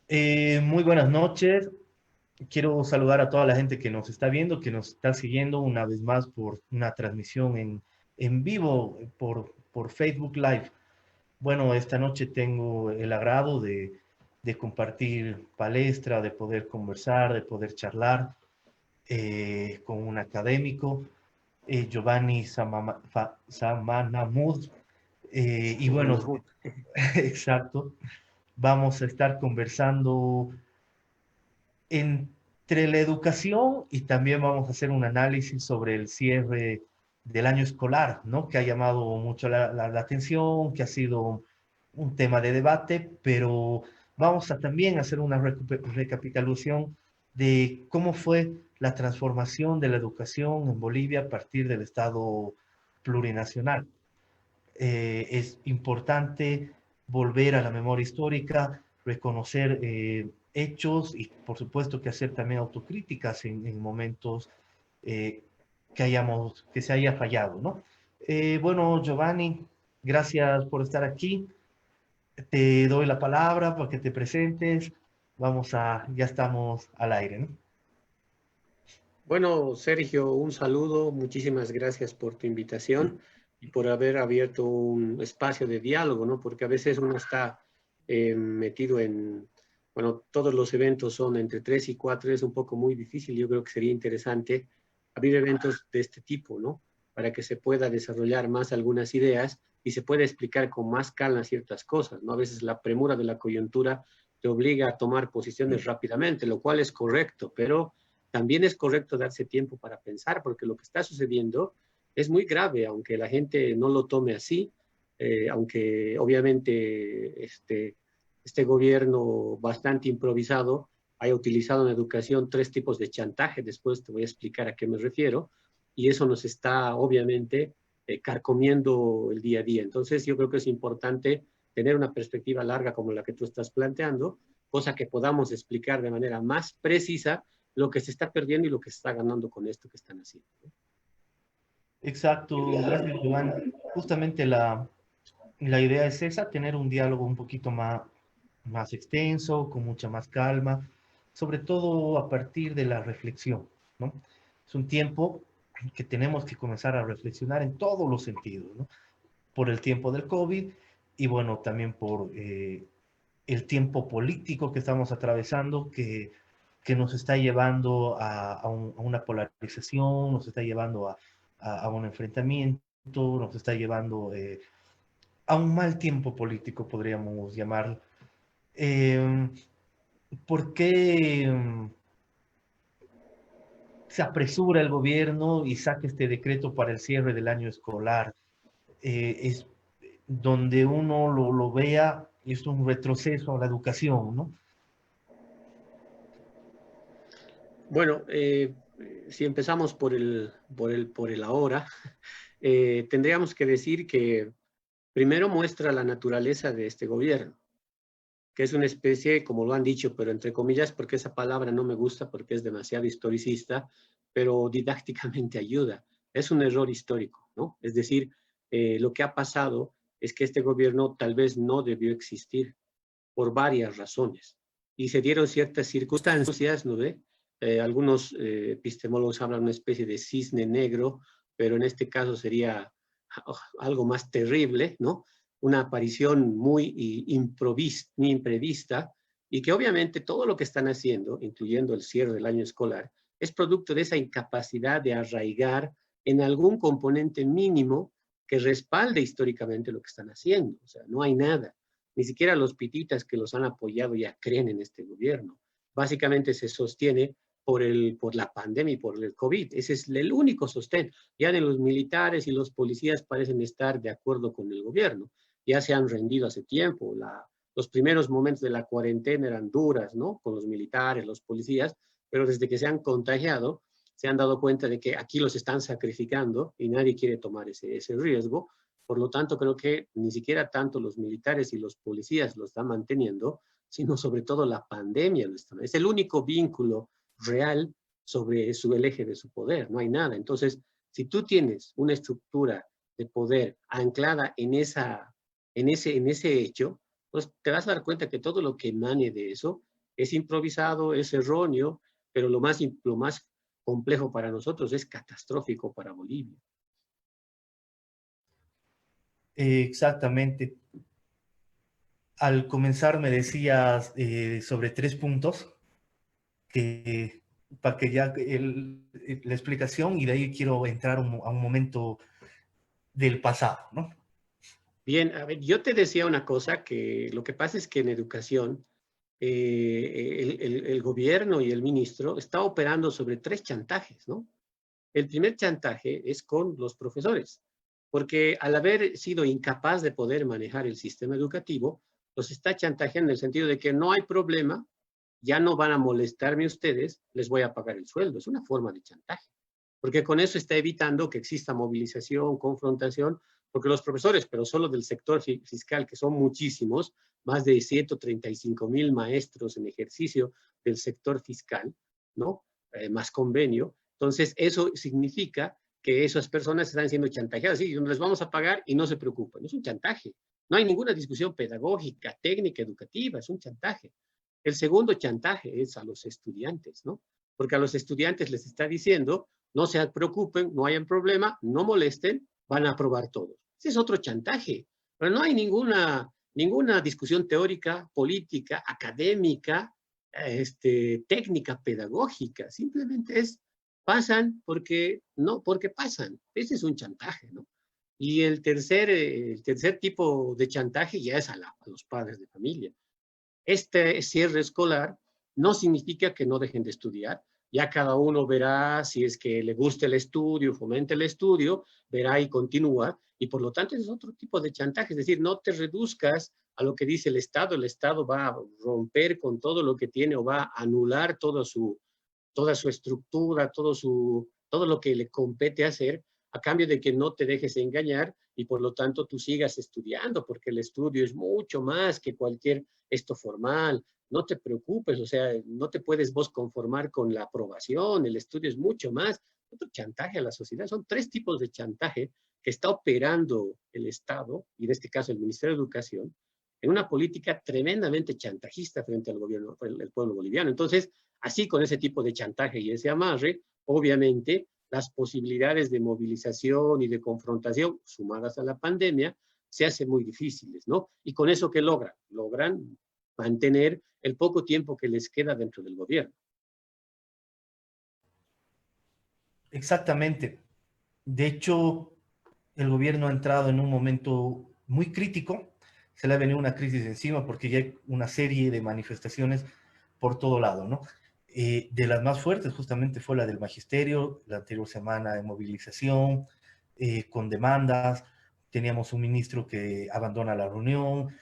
Muy buenas noches. Quiero saludar a toda la gente que nos está viendo, que nos está siguiendo una vez más por una transmisión en vivo por Facebook Live. Bueno, esta noche tengo el agrado de compartir palestra, de poder conversar, de poder charlar con un académico, Giovanni Samanamud. Y bueno, Samanahut. exacto, vamos a estar conversando entre la educación y también vamos a hacer un análisis sobre el cierre del año escolar, ¿no? Que ha llamado mucho la atención, que ha sido un tema de debate, pero vamos a también hacer una recapitulación de cómo fue la transformación de la educación en Bolivia a partir del Estado plurinacional. Es importante volver a la memoria histórica, reconocer hechos y por supuesto que hacer también autocríticas en momentos eh, que se haya fallado, ¿no? Bueno, Giovanni, gracias por estar aquí. Te doy la palabra para que te presentes. Ya estamos al aire, ¿no? Bueno, Sergio, un saludo. Muchísimas gracias por tu invitación y por haber abierto un espacio de diálogo, ¿no? Porque a veces uno está metido en, bueno, todos los eventos son entre 3 y 4, es un poco muy difícil. Yo creo que sería interesante abrir eventos de este tipo, ¿no? Para que se pueda desarrollar más algunas ideas y se pueda explicar con más calma ciertas cosas, ¿no? A veces la premura de la coyuntura te obliga a tomar posiciones rápidamente, lo cual es correcto, pero también es correcto darse tiempo para pensar, porque lo que está sucediendo es muy grave, aunque la gente no lo tome así, aunque obviamente este gobierno bastante improvisado haya utilizado en educación 3 tipos de chantaje, después te voy a explicar a qué me refiero, y eso nos está obviamente carcomiendo el día a día. Entonces yo creo que es importante tener una perspectiva larga como la que tú estás planteando, cosa que podamos explicar de manera más precisa lo que se está perdiendo y lo que se está ganando con esto que están haciendo. Exacto, gracias, Giovanni. Justamente la idea es esa, tener un diálogo un poquito más extenso, con mucha más calma, sobre todo a partir de la reflexión, ¿no? Es un tiempo que tenemos que comenzar a reflexionar en todos los sentidos, ¿no? Por el tiempo del COVID y bueno, también por el tiempo político que estamos atravesando, que nos está llevando a una polarización, nos está llevando a un enfrentamiento, nos está llevando a un mal tiempo político, podríamos llamarlo. Eh, ¿Por qué se apresura el gobierno y saca este decreto para el cierre del año escolar? Es donde uno lo vea, es un retroceso a la educación, ¿no? Bueno, si empezamos por el ahora, tendríamos que decir que primero muestra la naturaleza de este gobierno, que es una especie, como lo han dicho, pero entre comillas, porque esa palabra no me gusta porque es demasiado historicista, pero didácticamente ayuda. Es un error histórico, ¿no? Es decir, lo que ha pasado es que este gobierno tal vez no debió existir por varias razones. Y se dieron ciertas circunstancias, ¿no ve? Algunos epistemólogos hablan de una especie de cisne negro, pero en este caso sería algo más terrible, ¿no? Una aparición muy imprevista y que obviamente todo lo que están haciendo, incluyendo el cierre del año escolar, es producto de esa incapacidad de arraigar en algún componente mínimo que respalde históricamente lo que están haciendo. O sea, no hay nada. Ni siquiera los pititas que los han apoyado ya creen en este gobierno. Básicamente se sostiene por la pandemia y por el COVID. Ese es el único sostén. Ya de los militares y los policías parecen estar de acuerdo con el gobierno. Ya se han rendido hace tiempo. Los primeros momentos de la cuarentena eran duras, ¿no? Con los militares, los policías, pero desde que se han contagiado, se han dado cuenta de que aquí los están sacrificando y nadie quiere tomar ese riesgo. Por lo tanto, creo que ni siquiera tanto los militares y los policías lo están manteniendo, sino sobre todo la pandemia lo está. Es el único vínculo real sobre el eje de su poder, no hay nada. Entonces, si tú tienes una estructura de poder anclada en ese hecho, pues te vas a dar cuenta que todo lo que emane de eso Es improvisado, es erróneo, pero lo más complejo para nosotros es catastrófico para Bolivia. Exactamente. Al comenzar me decías sobre 3 puntos que, para que ya la explicación y de ahí quiero entrar a un momento del pasado, ¿no? Bien, a ver, yo te decía una cosa, que lo que pasa es que en educación el gobierno y el ministro está operando sobre 3 chantajes, ¿no? El primer chantaje es con los profesores, porque al haber sido incapaz de poder manejar el sistema educativo, los está chantajeando en el sentido de que no hay problema, ya no van a molestarme ustedes, les voy a pagar el sueldo. Es una forma de chantaje, porque con eso está evitando que exista movilización, confrontación, porque los profesores, pero solo del sector fiscal, que son muchísimos, más de 135,000 maestros en ejercicio del sector fiscal, ¿no? Más convenio. Entonces, eso significa que esas personas están siendo chantajeadas. Sí, les vamos a pagar y no se preocupen. Es un chantaje. No hay ninguna discusión pedagógica, técnica, educativa. Es un chantaje. El segundo chantaje es a los estudiantes, ¿no? Porque a los estudiantes les está diciendo, no se preocupen, no hayan problema, no molesten, van a aprobar todos. Ese es otro chantaje. Pero no hay ninguna discusión teórica, política, académica, técnica, pedagógica. Simplemente pasan porque pasan. Ese es un chantaje, ¿no? Y el tercer tipo de chantaje ya es a los padres de familia. Este cierre escolar no significa que no dejen de estudiar. Ya cada uno verá si es que le gusta el estudio, fomente el estudio, verá y continúa. Y por lo tanto es otro tipo de chantaje. Es decir, no te reduzcas a lo que dice el Estado. El Estado va a romper con todo lo que tiene o va a anular toda su estructura, todo lo que le compete hacer, a cambio de que no te dejes engañar y por lo tanto tú sigas estudiando, porque el estudio es mucho más que cualquier esto formal. No te preocupes, o sea, no te puedes vos conformar con la aprobación, el estudio es mucho más. Otro chantaje a la sociedad. Son 3 tipos de chantaje que está operando el Estado, y en este caso el Ministerio de Educación, en una política tremendamente chantajista frente al gobierno, el pueblo boliviano. Entonces, así con ese tipo de chantaje y ese amarre, obviamente las posibilidades de movilización y de confrontación, sumadas a la pandemia, se hacen muy difíciles, ¿no? Y con eso, ¿qué logran? Logran mantener el poco tiempo que les queda dentro del gobierno. Exactamente. De hecho, el gobierno ha entrado en un momento muy crítico. Se le ha venido una crisis encima porque ya hay una serie de manifestaciones por todo lado, ¿no? De las más fuertes justamente fue la del magisterio, la anterior semana de movilización, con demandas. Teníamos un ministro que abandona la reunión,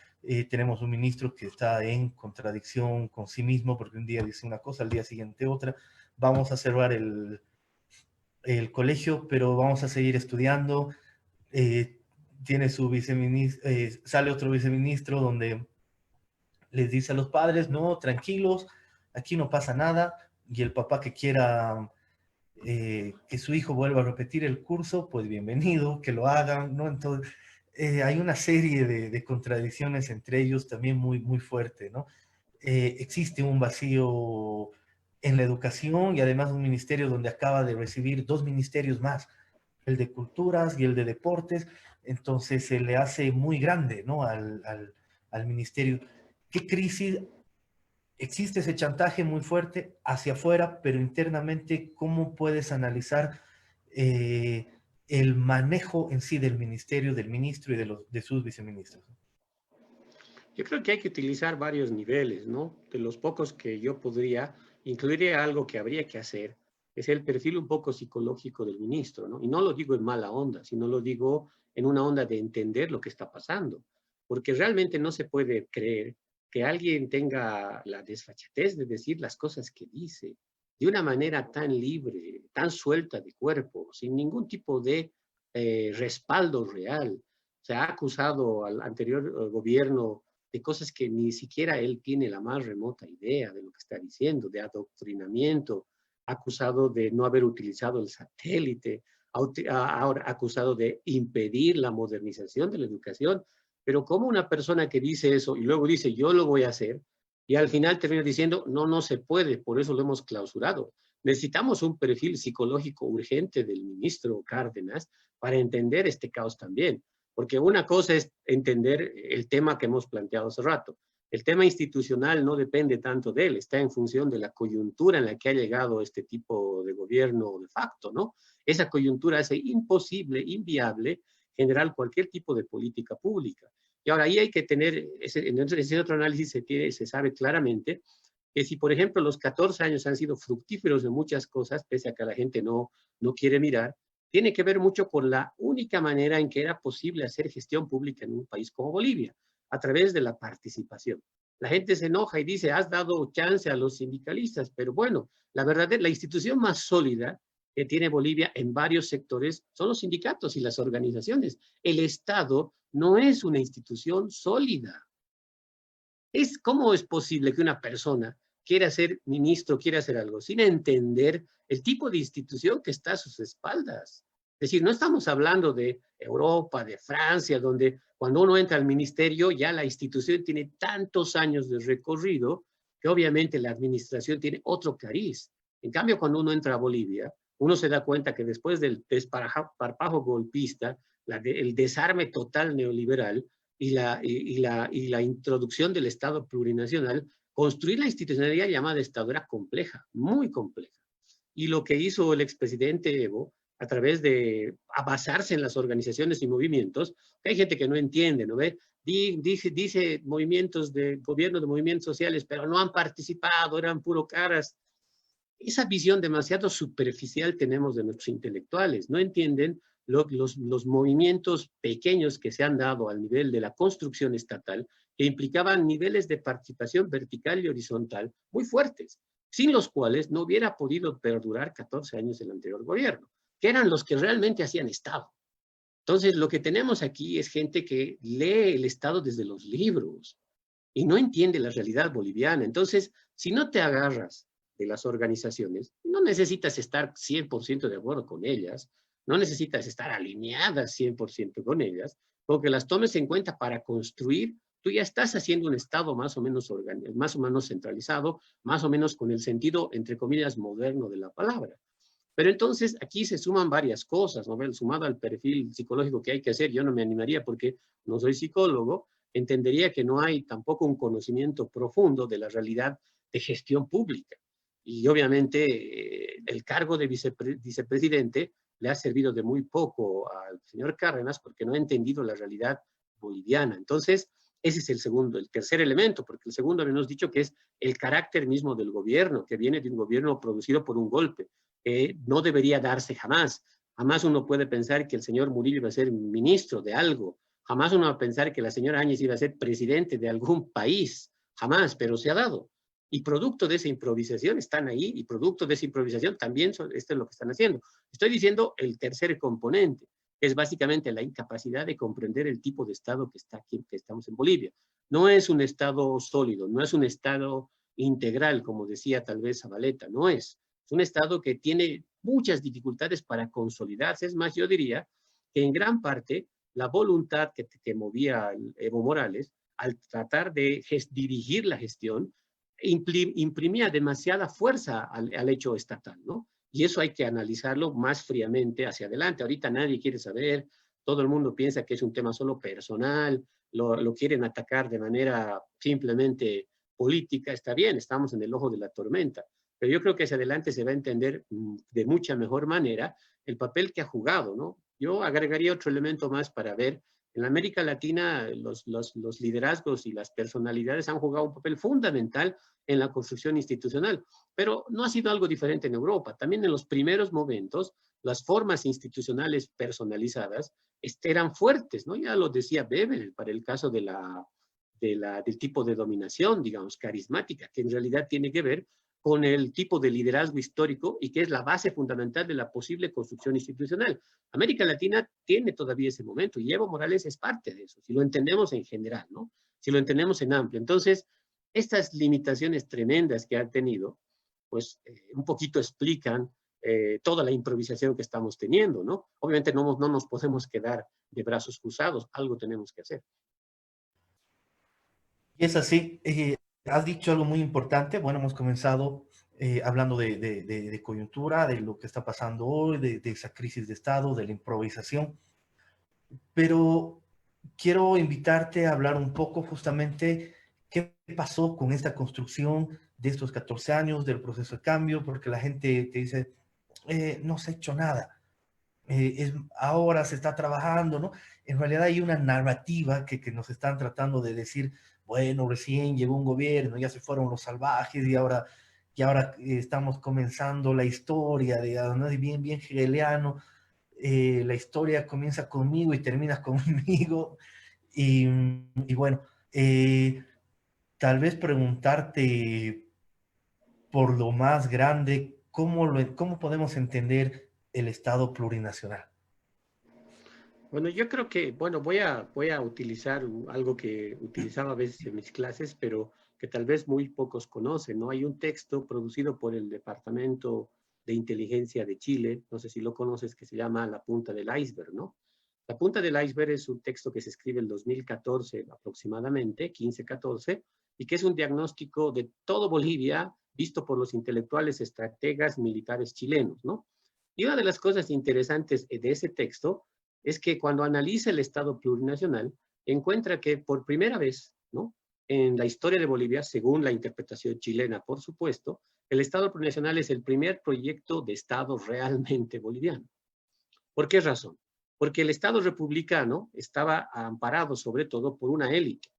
tenemos un ministro que está en contradicción con sí mismo porque un día dice una cosa, al día siguiente otra. Vamos a cerrar el colegio, pero vamos a seguir estudiando. Eh, tiene su viceministro, sale otro viceministro donde les dice a los padres, no, tranquilos, aquí no pasa nada, y el papá que quiera que su hijo vuelva a repetir el curso, pues bienvenido, que lo hagan, ¿no? Entonces, hay una serie de contradicciones entre ellos también muy, muy fuerte, ¿no? Existe un vacío en la educación y además un ministerio donde acaba de recibir 2 ministerios más, el de culturas y el de deportes, entonces se le hace muy grande, ¿no? Al ministerio. ¿Qué crisis? Existe ese chantaje muy fuerte hacia afuera, pero internamente, ¿cómo puedes analizar eh, el manejo en sí del ministerio, del ministro y de sus viceministros? Yo creo que hay que utilizar varios niveles, ¿no? De los pocos que yo podría, incluiría algo que habría que hacer, es el perfil un poco psicológico del ministro, ¿no? Y no lo digo en mala onda, sino lo digo en una onda de entender lo que está pasando, porque realmente no se puede creer que alguien tenga la desfachatez de decir las cosas que dice de una manera tan libre, tan suelta de cuerpo, sin ningún tipo de respaldo real. Se ha acusado al anterior gobierno de cosas que ni siquiera él tiene la más remota idea de lo que está diciendo, de adoctrinamiento, acusado de no haber utilizado el satélite, ahora acusado de impedir la modernización de la educación. Pero como una persona que dice eso y luego dice yo lo voy a hacer, Y al final termina diciendo, no, no se puede, por eso lo hemos clausurado. Necesitamos un perfil psicológico urgente del ministro Cárdenas para entender este caos también. Porque una cosa es entender el tema que hemos planteado hace rato. El tema institucional no depende tanto de él, está en función de la coyuntura en la que ha llegado este tipo de gobierno de facto, ¿no? Esa coyuntura hace imposible, inviable, generar cualquier tipo de política pública. Y ahora ahí hay que tener, en ese otro análisis se sabe claramente que si, por ejemplo, los 14 años han sido fructíferos en muchas cosas, pese a que la gente no quiere mirar, tiene que ver mucho con la única manera en que era posible hacer gestión pública en un país como Bolivia, a través de la participación. La gente se enoja y dice, has dado chance a los sindicalistas, pero bueno, la institución más sólida que tiene Bolivia en varios sectores son los sindicatos y las organizaciones. El Estado no es una institución sólida. ¿Cómo es posible que una persona quiera ser ministro, quiera hacer algo, sin entender el tipo de institución que está a sus espaldas? Es decir, no estamos hablando de Europa, de Francia, donde cuando uno entra al ministerio ya la institución tiene tantos años de recorrido que obviamente la administración tiene otro cariz. En cambio, cuando uno entra a Bolivia, uno se da cuenta que después del desparpajo golpista, el desarme total neoliberal, y la introducción del Estado plurinacional, construir la institucionalidad llamada Estado era compleja, muy compleja. Y lo que hizo el expresidente Evo, a través de basarse en las organizaciones y movimientos, que hay gente que no entiende, ¿no ve? Dice movimientos de gobierno, de movimientos sociales, pero no han participado, eran puro caras. Esa visión demasiado superficial tenemos de nuestros intelectuales. No entienden los movimientos pequeños que se han dado al nivel de la construcción estatal, que implicaban niveles de participación vertical y horizontal muy fuertes, sin los cuales no hubiera podido perdurar 14 años el anterior gobierno, que eran los que realmente hacían Estado. Entonces, lo que tenemos aquí es gente que lee el Estado desde los libros y no entiende la realidad boliviana. Entonces, si no te agarras de las organizaciones, no necesitas estar 100% de acuerdo con ellas, no necesitas estar alineadas 100% con ellas, porque las tomes en cuenta para construir, tú ya estás haciendo un Estado más o menos centralizado, más o menos con el sentido, entre comillas, moderno de la palabra. Pero entonces aquí se suman varias cosas, ¿no? Sumado al perfil psicológico que hay que hacer, yo no me animaría porque no soy psicólogo, entendería que no hay tampoco un conocimiento profundo de la realidad de gestión pública. Y obviamente el cargo de vicepresidente le ha servido de muy poco al señor Cárdenas porque no ha entendido la realidad boliviana. Entonces, ese es el tercer elemento, porque el segundo habíamos dicho que es el carácter mismo del gobierno, que viene de un gobierno producido por un golpe. No debería darse jamás. Jamás uno puede pensar que el señor Murillo iba a ser ministro de algo. Jamás uno va a pensar que la señora Áñez iba a ser presidente de algún país. Jamás, pero se ha dado. Y producto de esa improvisación están ahí, y producto de esa improvisación también esto es lo que están haciendo. Estoy diciendo el tercer componente, que es básicamente la incapacidad de comprender el tipo de Estado que está aquí, que estamos en Bolivia. No es un Estado sólido, no es un Estado integral, como decía tal vez Zabaleta, no es. Es un Estado que tiene muchas dificultades para consolidarse. Es más, yo diría que en gran parte la voluntad que movía Evo Morales al tratar de dirigir la gestión imprimía demasiada fuerza al hecho estatal, ¿no? Y eso hay que analizarlo más fríamente hacia adelante. Ahorita nadie quiere saber, todo el mundo piensa que es un tema solo personal, lo quieren atacar de manera simplemente política. Está bien, estamos en el ojo de la tormenta, pero yo creo que hacia adelante se va a entender de mucha mejor manera el papel que ha jugado, ¿no? Yo agregaría otro elemento más para ver. En América Latina, los liderazgos y las personalidades han jugado un papel fundamental en la construcción institucional, pero no ha sido algo diferente en Europa. También en los primeros momentos, las formas institucionales personalizadas eran fuertes, ¿no? Ya lo decía Weber para el caso del tipo de dominación, digamos, carismática, que en realidad tiene que ver con el tipo de liderazgo histórico y que es la base fundamental de la posible construcción institucional. América Latina tiene todavía ese momento y Evo Morales es parte de eso, si lo entendemos en general, ¿no? Si lo entendemos en amplio. Entonces, estas limitaciones tremendas que ha tenido, pues un poquito explican toda la improvisación que estamos teniendo, ¿no? Obviamente no nos podemos quedar de brazos cruzados, algo tenemos que hacer. Y es así. has dicho algo muy importante. Bueno, hemos comenzado hablando de coyuntura, de lo que está pasando hoy, de esa crisis de Estado, de la improvisación, pero quiero invitarte a hablar un poco justamente qué pasó con esta construcción de estos 14 años del proceso de cambio, porque la gente te dice, no se ha hecho nada, ahora se está trabajando, ¿no? En realidad hay una narrativa que nos están tratando de decir, bueno, recién llegó un gobierno, ya se fueron los salvajes y ahora estamos comenzando la historia, digamos, ¿no? Y bien, bien hegeliano, la historia comienza conmigo y termina conmigo. Y bueno, eh, tal vez preguntarte por lo más grande, ¿cómo podemos entender el Estado plurinacional? Bueno, yo creo que, bueno, voy a utilizar algo que utilizaba a veces en mis clases, pero que tal vez muy pocos conocen, ¿no? Hay un texto producido por el Departamento de Inteligencia de Chile, no sé si lo conoces, que se llama La punta del iceberg, ¿no? La punta del iceberg es un texto que se escribe en 2014 aproximadamente, 15-14, y que es un diagnóstico de todo Bolivia visto por los intelectuales, estrategas, militares chilenos, ¿no? Y una de las cosas interesantes de ese texto es que cuando analiza el Estado plurinacional, encuentra que por primera vez, ¿no?, en la historia de Bolivia, según la interpretación chilena, por supuesto, el Estado plurinacional es el primer proyecto de Estado realmente boliviano. ¿Por qué razón? Porque el Estado republicano estaba amparado sobre todo por una élite.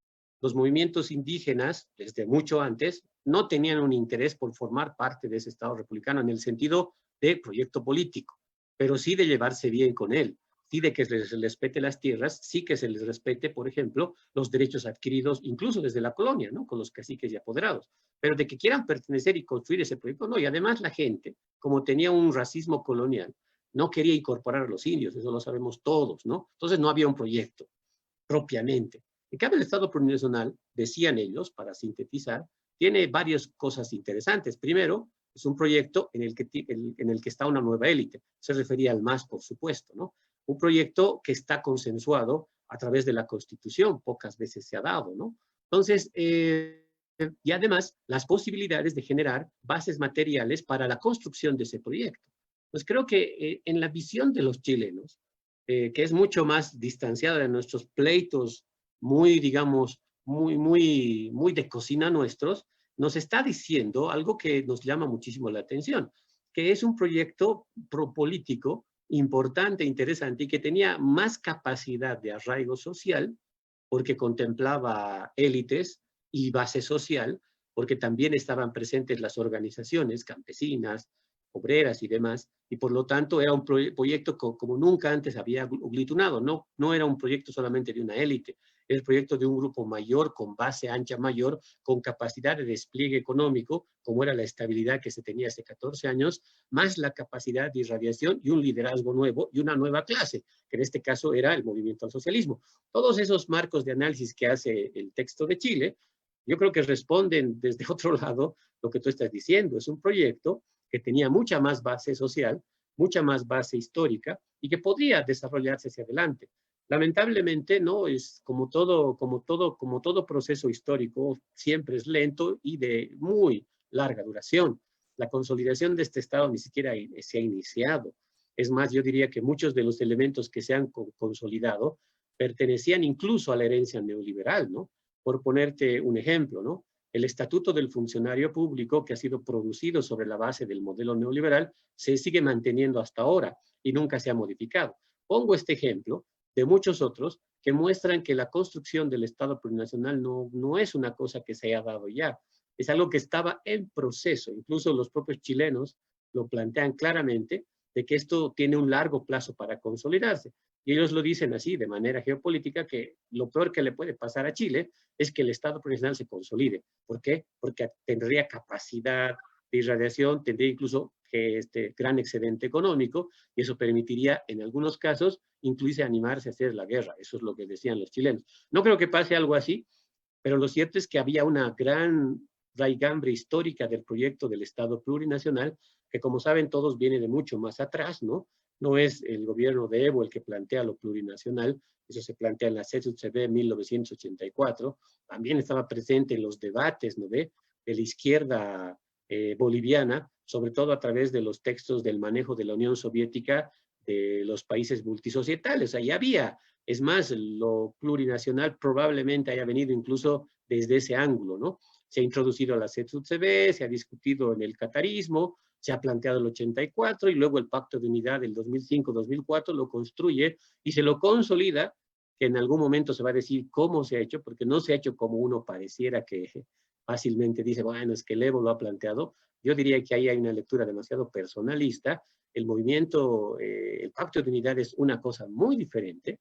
Los movimientos indígenas, desde mucho antes, no tenían un interés por formar parte de ese Estado republicano en el sentido de proyecto político, pero sí de llevarse bien con él, sí de que se les respete las tierras, sí que se les respete, por ejemplo, los derechos adquiridos incluso desde la colonia, ¿no?, con los caciques y apoderados, pero de que quieran pertenecer y construir ese proyecto, no. Y además la gente, como tenía un racismo colonial, no quería incorporar a los indios, eso lo sabemos todos, ¿no? Entonces no había un proyecto propiamente. En cambio, el Estado plurinacional, decían ellos, para sintetizar, tiene varias cosas interesantes. Primero, es un proyecto en el que está una nueva élite. Se refería al MAS, por supuesto, ¿no? Un proyecto que está consensuado a través de la Constitución, pocas veces se ha dado, ¿no? Entonces, y además, las posibilidades de generar bases materiales para la construcción de ese proyecto. Pues creo que en la visión de los chilenos, que es mucho más distanciada de nuestros pleitos muy, digamos, muy de cocina nuestros, nos está diciendo algo que nos llama muchísimo la atención, que es un proyecto propolítico importante, interesante y que tenía más capacidad de arraigo social porque contemplaba élites y base social, porque también estaban presentes las organizaciones campesinas, obreras y demás, y por lo tanto era un proyecto como nunca antes había aglutinado, no era un proyecto solamente de una élite, era el proyecto de un grupo mayor, con base ancha mayor, con capacidad de despliegue económico, como era la estabilidad que se tenía hace 14 años, más la capacidad de irradiación y un liderazgo nuevo y una nueva clase, que en este caso era el movimiento al socialismo. Todos esos marcos de análisis que hace el texto de Chile, yo creo que responden desde otro lado lo que tú estás diciendo. Es un proyecto que tenía mucha más base social, mucha más base histórica y que podría desarrollarse hacia adelante. Lamentablemente, no es como todo proceso histórico, siempre es lento y de muy larga duración. La consolidación de este Estado ni siquiera se ha iniciado. Es más, yo diría que muchos de los elementos que se han consolidado pertenecían incluso a la herencia neoliberal, ¿no? Por ponerte un ejemplo, ¿no? El Estatuto del Funcionario Público, que ha sido producido sobre la base del modelo neoliberal, se sigue manteniendo hasta ahora y nunca se ha modificado. Pongo este ejemplo de muchos otros que muestran que la construcción del Estado plurinacional no es una cosa que se haya dado ya, es algo que estaba en proceso. Incluso los propios chilenos lo plantean claramente, de que esto tiene un largo plazo para consolidarse. Y ellos lo dicen así, de manera geopolítica, que lo peor que le puede pasar a Chile es que el Estado plurinacional se consolide. ¿Por qué? Porque tendría capacidad de irradiación, tendría incluso este gran excedente económico, y eso permitiría, en algunos casos, incluso animarse a hacer la guerra. Eso es lo que decían los chilenos. No creo que pase algo así, pero lo cierto es que había una gran raigambre histórica del proyecto del Estado plurinacional, que como saben todos viene de mucho más atrás, ¿no? no es el gobierno de Evo el que plantea lo plurinacional, eso se plantea en la CESUTCB en 1984, también estaba presente en los debates, ¿no ve?, de la izquierda boliviana, sobre todo a través de los textos del manejo de la Unión Soviética de los países multisocietales. Ahí había, es más, lo plurinacional probablemente haya venido incluso desde ese ángulo, ¿no? Se ha introducido a la CESUTCB, se ha discutido en el catarismo, se ha planteado el 84 y luego el Pacto de Unidad del 2005-2004 lo construye y se lo consolida, que en algún momento se va a decir cómo se ha hecho, porque no se ha hecho como uno pareciera que fácilmente dice, bueno, es que el Evo lo ha planteado. Yo diría que ahí hay una lectura demasiado personalista. El movimiento, el Pacto de Unidad es una cosa muy diferente,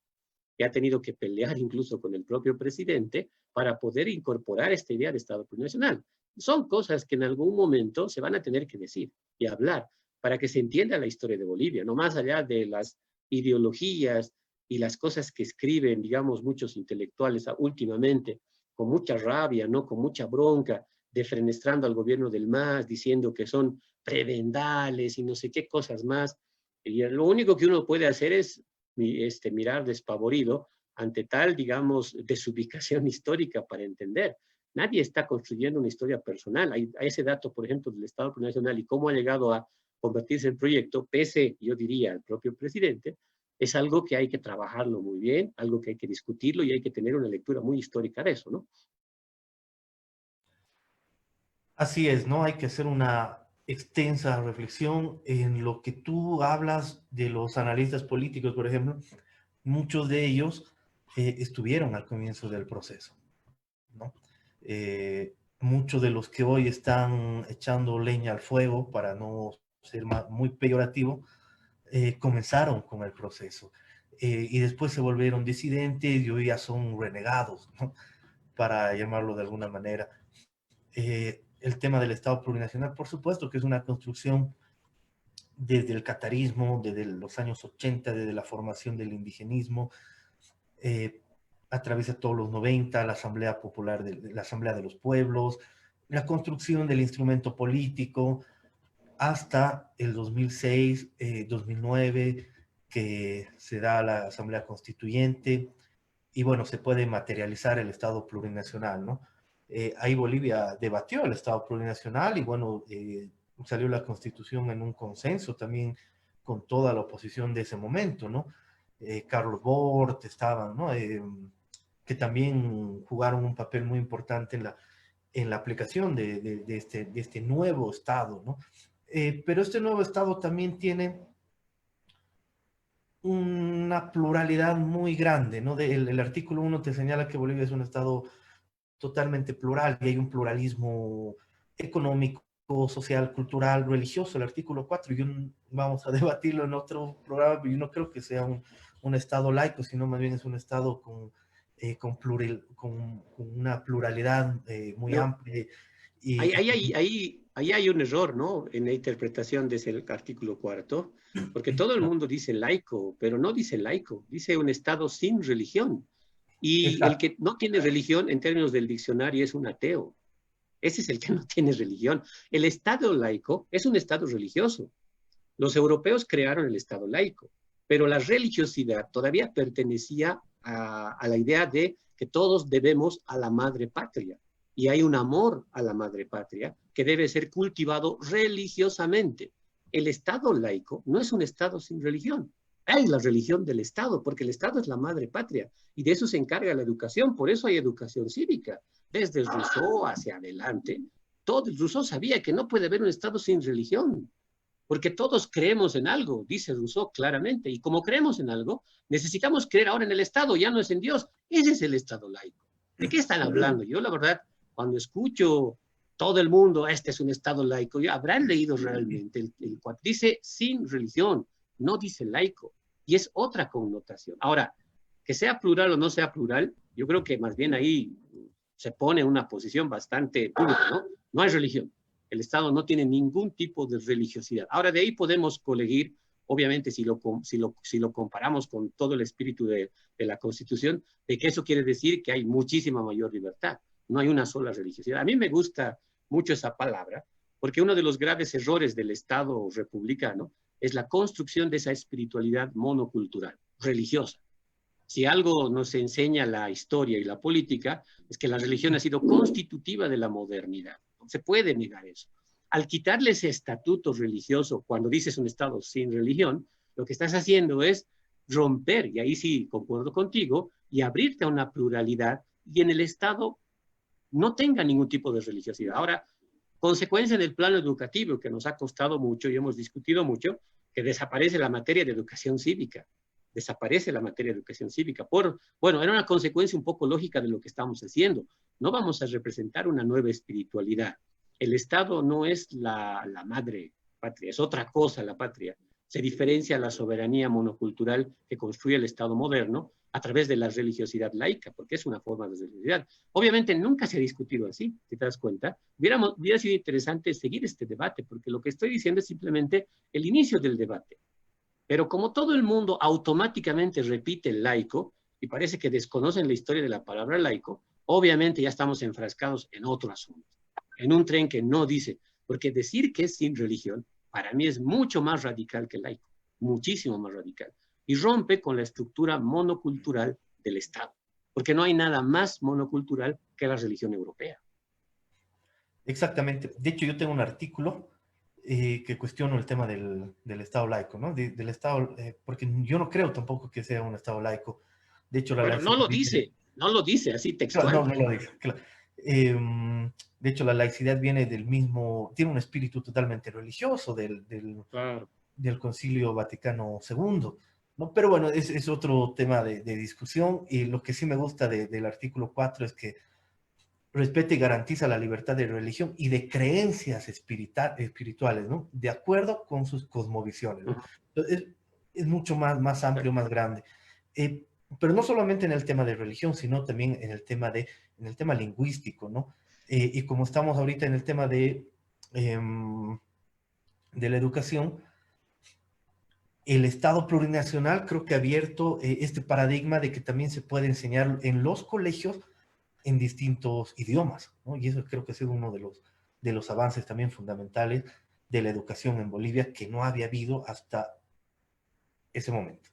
que ha tenido que pelear incluso con el propio presidente para poder incorporar esta idea de Estado plurinacional. Son cosas que en algún momento se van a tener que decir y hablar para que se entienda la historia de Bolivia, no más allá de las ideologías y las cosas que escriben, digamos, muchos intelectuales últimamente, con mucha rabia, ¿no?, con mucha bronca, defenestrando al gobierno del MAS, diciendo que son prebendales y no sé qué cosas más. Y lo único que uno puede hacer es mirar despavorido ante tal, digamos, desubicación histórica para entender. Nadie está construyendo una historia personal. Hay ese dato, por ejemplo, del Estado plurinacional y cómo ha llegado a convertirse en proyecto, pese, yo diría, al propio presidente, es algo que hay que trabajarlo muy bien, algo que hay que discutirlo y hay que tener una lectura muy histórica de eso, ¿no? Así es, ¿no? Hay que hacer una extensa reflexión en lo que tú hablas de los analistas políticos, por ejemplo. Muchos de ellos estuvieron al comienzo del proceso, ¿no? Muchos de los que hoy están echando leña al fuego, para no ser muy peyorativo, comenzaron con el proceso. Y después se volvieron disidentes y hoy ya son renegados, ¿no?, para llamarlo de alguna manera. El tema del Estado plurinacional, por supuesto que es una construcción desde el catarismo, desde los años 80, desde la formación del indigenismo, atraviesa todos los 90, la Asamblea Popular, la Asamblea de los Pueblos, la construcción del instrumento político, hasta el 2006, 2009, que se da la Asamblea Constituyente, y bueno, se puede materializar el Estado plurinacional, ¿no? Ahí Bolivia debatió el Estado plurinacional y bueno, salió la Constitución en un consenso también con toda la oposición de ese momento, ¿no? Carlos Bort estaban, ¿no? Que también jugaron un papel muy importante en la aplicación de este nuevo Estado, ¿no? Pero este nuevo Estado también tiene una pluralidad muy grande, ¿no? El artículo 1 te señala que Bolivia es un Estado totalmente plural y hay un pluralismo económico, social, cultural, religioso. El artículo 4, vamos a debatirlo en otro programa, pero yo no creo que sea un Estado laico, sino más bien es un Estado con una pluralidad muy No, amplia. ahí hay un error, ¿no?, en la interpretación de ese artículo 4, porque todo el mundo dice laico, pero no dice laico, dice un Estado sin religión. Y el Exacto. que no tiene religión, en términos del diccionario, es un ateo. Ese es el que no tiene religión. El Estado laico es un Estado religioso. Los europeos crearon el Estado laico, pero la religiosidad todavía pertenecía a la idea de que todos debemos a la madre patria. Y hay un amor a la madre patria que debe ser cultivado religiosamente. El Estado laico no es un Estado sin religión. Hay la religión del Estado, porque el Estado es la madre patria y de eso se encarga la educación. Por eso hay educación cívica. Desde Rousseau hacia adelante, todo Rousseau sabía que no puede haber un Estado sin religión, porque todos creemos en algo, dice Rousseau claramente, y como creemos en algo, necesitamos creer ahora en el Estado, ya no es en Dios. Ese es el Estado laico. ¿De qué están hablando? Yo, la verdad, cuando escucho todo el mundo, este es un Estado laico, ya habrán leído realmente el cual dice sin religión, no dice laico, y es otra connotación. Ahora, que sea plural o no sea plural, yo creo que más bien ahí se pone en una posición bastante pública, ¿no? No hay religión. El Estado no tiene ningún tipo de religiosidad. Ahora, de ahí podemos colegir, obviamente, si lo comparamos con todo el espíritu de la Constitución, de que eso quiere decir que hay muchísima mayor libertad. No hay una sola religiosidad. A mí me gusta mucho esa palabra, porque uno de los graves errores del Estado republicano es la construcción de esa espiritualidad monocultural, religiosa. Si algo nos enseña la historia y la política, es que la religión ha sido constitutiva de la modernidad. No se puede negar eso. Al quitarle ese estatuto religioso, cuando dices un Estado sin religión, lo que estás haciendo es romper, y ahí sí concuerdo contigo, y abrirte a una pluralidad, y en el Estado no tenga ningún tipo de religiosidad. Ahora, consecuencia del plano educativo, que nos ha costado mucho y hemos discutido mucho, que desaparece la materia de educación cívica. Desaparece la materia de educación cívica. Bueno, era una consecuencia un poco lógica de lo que estamos haciendo. No vamos a representar una nueva espiritualidad. El Estado no es la madre patria, es otra cosa la patria. Se diferencia la soberanía monocultural que construye el Estado moderno a través de la religiosidad laica, porque es una forma de religiosidad. Obviamente nunca se ha discutido así, si te das cuenta. Hubiera sido interesante seguir este debate, porque lo que estoy diciendo es simplemente el inicio del debate. Pero como todo el mundo automáticamente repite el laico, y parece que desconocen la historia de la palabra laico, obviamente ya estamos enfrascados en otro asunto, en un tren que no dice, porque decir que es sin religión, para mí es mucho más radical que laico, muchísimo más radical, y rompe con la estructura monocultural del Estado, porque no hay nada más monocultural que la religión europea. Exactamente. De hecho, yo tengo un artículo que cuestiono el tema del Estado laico, ¿no? Del Estado, porque yo no creo tampoco que sea un Estado laico. De hecho, la Bueno, laicidad no lo dice así claro, textual. no, no lo dice, claro. De hecho, la laicidad viene del mismo, tiene un espíritu totalmente religioso Claro. del Concilio Vaticano II, ¿no? Pero bueno, es otro tema de discusión, y lo que sí me gusta del artículo 4 es que respeta y garantiza la libertad de religión y de creencias espirituales, ¿no? De acuerdo con sus cosmovisiones, ¿no? Entonces, es mucho más amplio, más grande. Eh, pero no solamente en el tema de religión, sino también en el tema lingüístico, ¿no? Y como estamos ahorita en el tema de la educación, el Estado plurinacional creo que ha abierto este paradigma de que también se puede enseñar en los colegios en distintos idiomas, ¿no? Y eso creo que ha sido uno de los avances también fundamentales de la educación en Bolivia que no había habido hasta ese momento.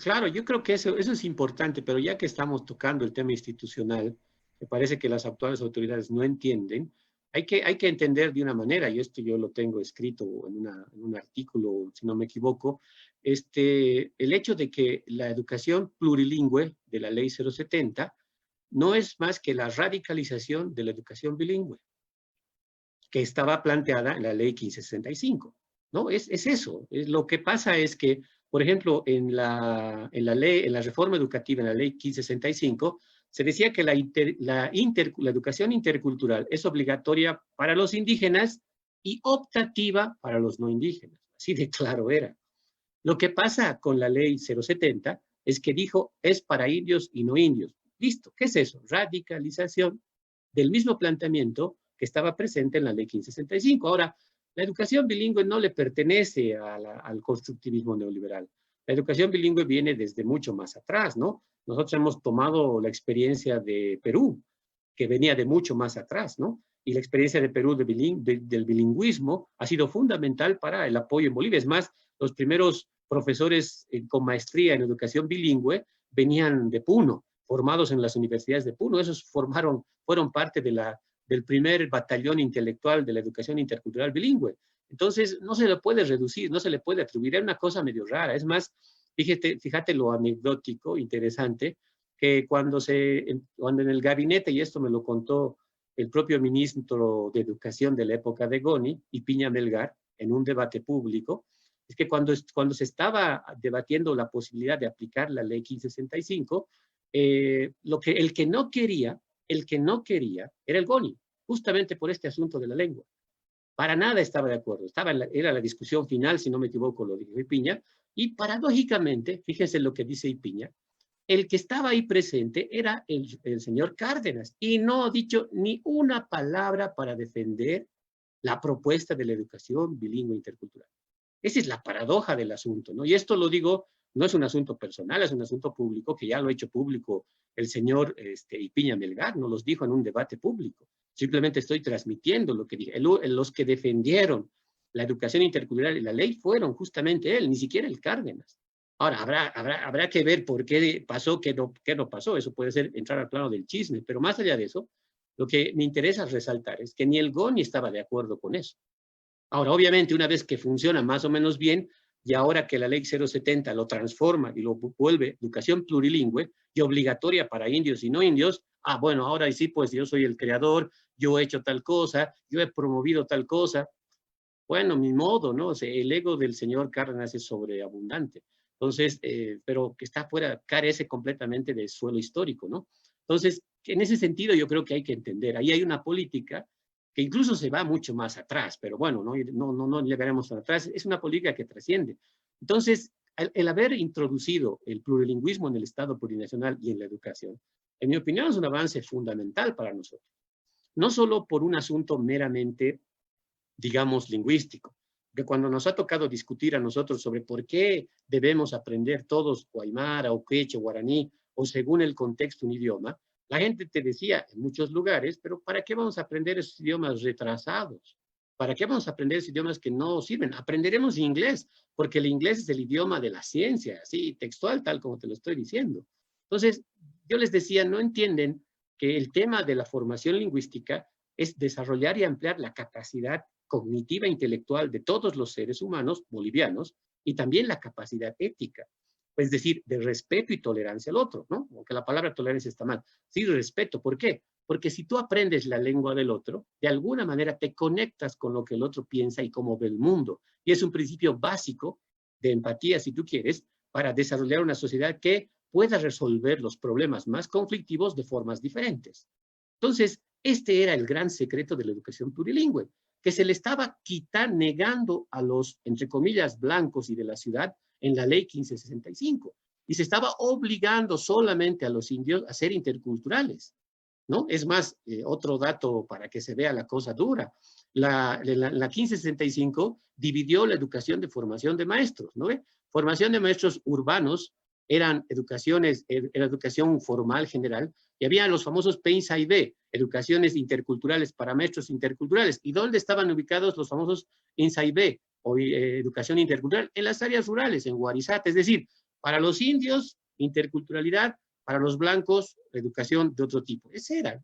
Claro, yo creo que eso es importante, pero ya que estamos tocando el tema institucional, me parece que las actuales autoridades no entienden. Hay que entender de una manera, y esto yo lo tengo escrito en un artículo, si no me equivoco, el hecho de que la educación plurilingüe de la Ley 070 no es más que la radicalización de la educación bilingüe, que estaba planteada en la Ley 1565. ¿No? Es eso. Lo que pasa es que, por ejemplo, en la reforma educativa, en la Ley 1565, se decía que la educación intercultural es obligatoria para los indígenas y optativa para los no indígenas. Así de claro era. Lo que pasa con la Ley 070 es que dijo es para indios y no indios. Listo. ¿Qué es eso? Radicalización del mismo planteamiento que estaba presente en la Ley 1565. Ahora, la educación bilingüe no le pertenece al constructivismo neoliberal. La educación bilingüe viene desde mucho más atrás, ¿no? Nosotros hemos tomado la experiencia de Perú, que venía de mucho más atrás, ¿no? Y la experiencia de Perú del bilingüismo ha sido fundamental para el apoyo en Bolivia. Es más, los primeros profesores con maestría en educación bilingüe venían de Puno, formados en las universidades de Puno. Esos fueron parte del primer batallón intelectual de la educación intercultural bilingüe. Entonces, no se le puede reducir, no se le puede atribuir, es una cosa medio rara. Es más, fíjate lo anecdótico, interesante, que cuando en el gabinete, y esto me lo contó el propio ministro de Educación de la época de Goni, Ipiña Melgar, en un debate público, es que cuando se estaba debatiendo la posibilidad de aplicar la ley 1565, el que no quería era el Goni, justamente por este asunto de la lengua. Para nada estaba de acuerdo. Era la discusión final, si no me equivoco, lo dijo Ipiña, y paradójicamente, fíjense lo que dice Ipiña, el que estaba ahí presente era el señor Cárdenas, y no ha dicho ni una palabra para defender la propuesta de la educación bilingüe intercultural. Esa es la paradoja del asunto, ¿no? Y esto lo digo, no es un asunto personal, es un asunto público, que ya lo ha hecho público el señor Ipiña Melgar, nos los dijo en un debate público. Simplemente estoy transmitiendo lo que dije. Los que defendieron la educación intercultural y la ley fueron justamente él, ni siquiera el Cárdenas. Ahora, habrá que ver por qué pasó, qué no pasó. Eso puede ser entrar al plano del chisme, pero más allá de eso, lo que me interesa resaltar es que ni el GONI estaba de acuerdo con eso. Ahora, obviamente, una vez que funciona más o menos bien, y ahora que la ley 070 lo transforma y lo vuelve educación plurilingüe y obligatoria para indios y no indios, bueno, ahora sí, pues yo soy el creador, yo he hecho tal cosa, yo he promovido tal cosa. Bueno, mi modo, ¿no? O sea, el ego del señor Cárdenas es sobreabundante. Entonces, pero que está fuera, carece completamente de suelo histórico, ¿no? Entonces, en ese sentido yo creo que hay que entender, ahí hay una política que incluso se va mucho más atrás, pero bueno, no llegaremos tan atrás, es una política que trasciende. Entonces, el haber introducido el plurilingüismo en el Estado plurinacional y en la educación, en mi opinión es un avance fundamental para nosotros. No solo por un asunto meramente, digamos, lingüístico, que cuando nos ha tocado discutir a nosotros sobre por qué debemos aprender todos o aymara o quechua, guaraní, o según el contexto un idioma, la gente te decía en muchos lugares, pero ¿para qué vamos a aprender esos idiomas retrasados? ¿Para qué vamos a aprender esos idiomas que no sirven? Aprenderemos inglés, porque el inglés es el idioma de la ciencia, así textual, tal como te lo estoy diciendo. Entonces, yo les decía, no entienden que el tema de la formación lingüística es desarrollar y ampliar la capacidad cognitiva e intelectual de todos los seres humanos bolivianos y también la capacidad ética, es decir, de respeto y tolerancia al otro, ¿no? Aunque la palabra tolerancia está mal. Sí, respeto. ¿Por qué? Porque si tú aprendes la lengua del otro, de alguna manera te conectas con lo que el otro piensa y cómo ve el mundo. Y es un principio básico de empatía, si tú quieres, para desarrollar una sociedad que pueda resolver los problemas más conflictivos de formas diferentes. Entonces, este era el gran secreto de la educación plurilingüe, que se le estaba negando a los, entre comillas, blancos y de la ciudad en la ley 1565. Y se estaba obligando solamente a los indios a ser interculturales, ¿no? Es más, otro dato para que se vea la cosa dura. La 1565 dividió la educación de formación de maestros, ¿no ve? Formación de maestros urbanos eran era educación formal general, y había los famosos PEINSA y B, educaciones interculturales para maestros interculturales. ¿Y dónde estaban ubicados los famosos INSA y B, o educación intercultural? En las áreas rurales, en Guarizate. Es decir, para los indios, interculturalidad; para los blancos, educación de otro tipo. Ese era.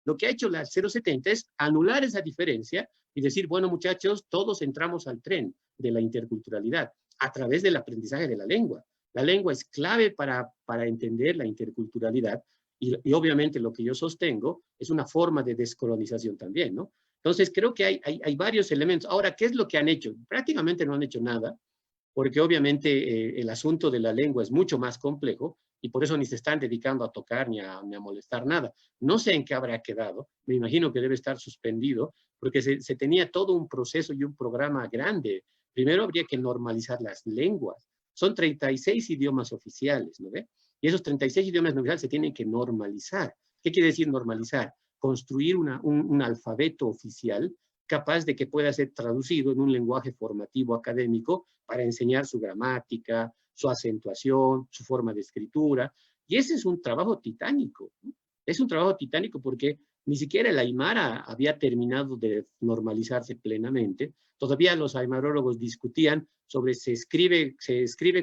Lo que ha hecho la 070 es anular esa diferencia y decir, bueno, muchachos, todos entramos al tren de la interculturalidad a través del aprendizaje de la lengua. La lengua es clave para entender la interculturalidad y obviamente lo que yo sostengo es una forma de descolonización también, ¿no? Entonces creo que hay varios elementos. Ahora, ¿qué es lo que han hecho? Prácticamente no han hecho nada, porque obviamente el asunto de la lengua es mucho más complejo y por eso ni se están dedicando a tocar ni a molestar nada. No sé en qué habrá quedado, me imagino que debe estar suspendido, porque se tenía todo un proceso y un programa grande. Primero habría que normalizar las lenguas. Son 36 idiomas oficiales, ¿no ve? Y esos 36 idiomas oficiales se tienen que normalizar. ¿Qué quiere decir normalizar? Construir un alfabeto oficial capaz de que pueda ser traducido en un lenguaje formativo académico para enseñar su gramática, su acentuación, su forma de escritura. Y ese es un trabajo titánico, ¿no? Es un trabajo titánico porque ni siquiera el aymara había terminado de normalizarse plenamente. Todavía los aymarólogos discutían sobre se escribe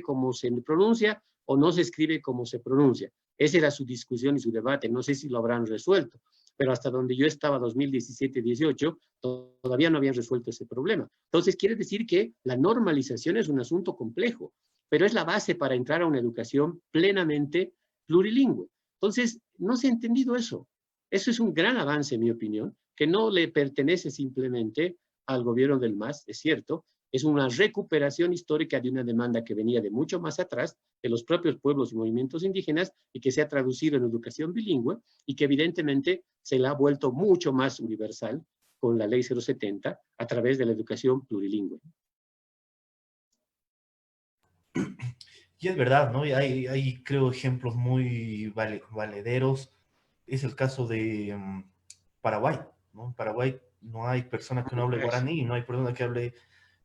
como se pronuncia o no se escribe como se pronuncia. Esa era su discusión y su debate. No sé si lo habrán resuelto, pero hasta donde yo estaba, 2017-18, todavía no habían resuelto ese problema. Entonces, quiere decir que la normalización es un asunto complejo, pero es la base para entrar a una educación plenamente plurilingüe. Entonces, no se ha entendido eso. Eso es un gran avance, en mi opinión, que no le pertenece simplemente al gobierno del MAS, es cierto, es una recuperación histórica de una demanda que venía de mucho más atrás, de los propios pueblos y movimientos indígenas, y que se ha traducido en educación bilingüe, y que evidentemente se la ha vuelto mucho más universal con la ley 070 a través de la educación plurilingüe. Y es verdad, ¿no? Y hay creo, ejemplos muy valederos. Es el caso de Paraguay, ¿no? En Paraguay no hay persona que no hable guaraní, no hay persona que hable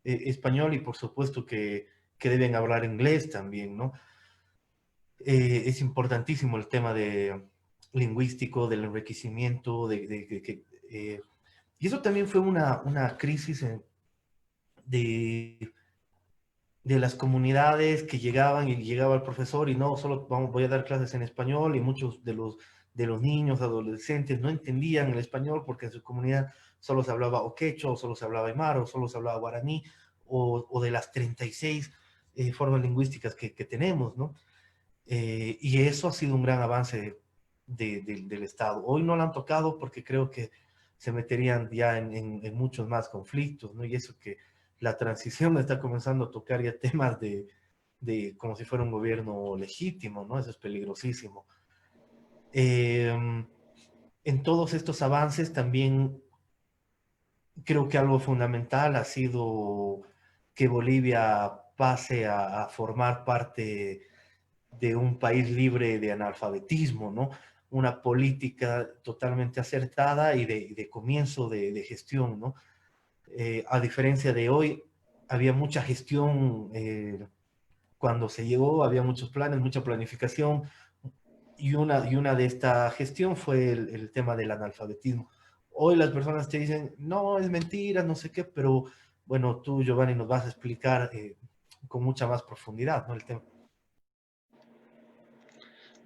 español, y por supuesto que deben hablar inglés también, ¿no? Es importantísimo el tema lingüístico, del enriquecimiento, y eso también fue una crisis de, de las comunidades que llegaban y llegaba el profesor y no, solo voy a dar clases en español, y muchos de los niños, adolescentes no entendían el español porque en su comunidad solo se hablaba o quechua, o solo se hablaba aymara, o solo se hablaba guaraní, o de las 36 formas lingüísticas que tenemos, ¿no? Y eso ha sido un gran avance del Estado. Hoy no lo han tocado porque creo que se meterían ya en muchos más conflictos, ¿no? Y eso que la transición está comenzando a tocar ya temas como si fuera un gobierno legítimo, ¿no? Eso es peligrosísimo. En todos estos avances también creo que algo fundamental ha sido que Bolivia pase a formar parte de un país libre de analfabetismo, ¿no? Una política totalmente acertada y de comienzo de gestión, ¿no? A diferencia de hoy, había mucha gestión cuando se llegó, había muchos planes, mucha planificación, y una de esta gestión fue el tema del analfabetismo. Hoy las personas te dicen, no, es mentira, no sé qué, pero bueno, tú, Giovanni, nos vas a explicar con mucha más profundidad, ¿no? El tema.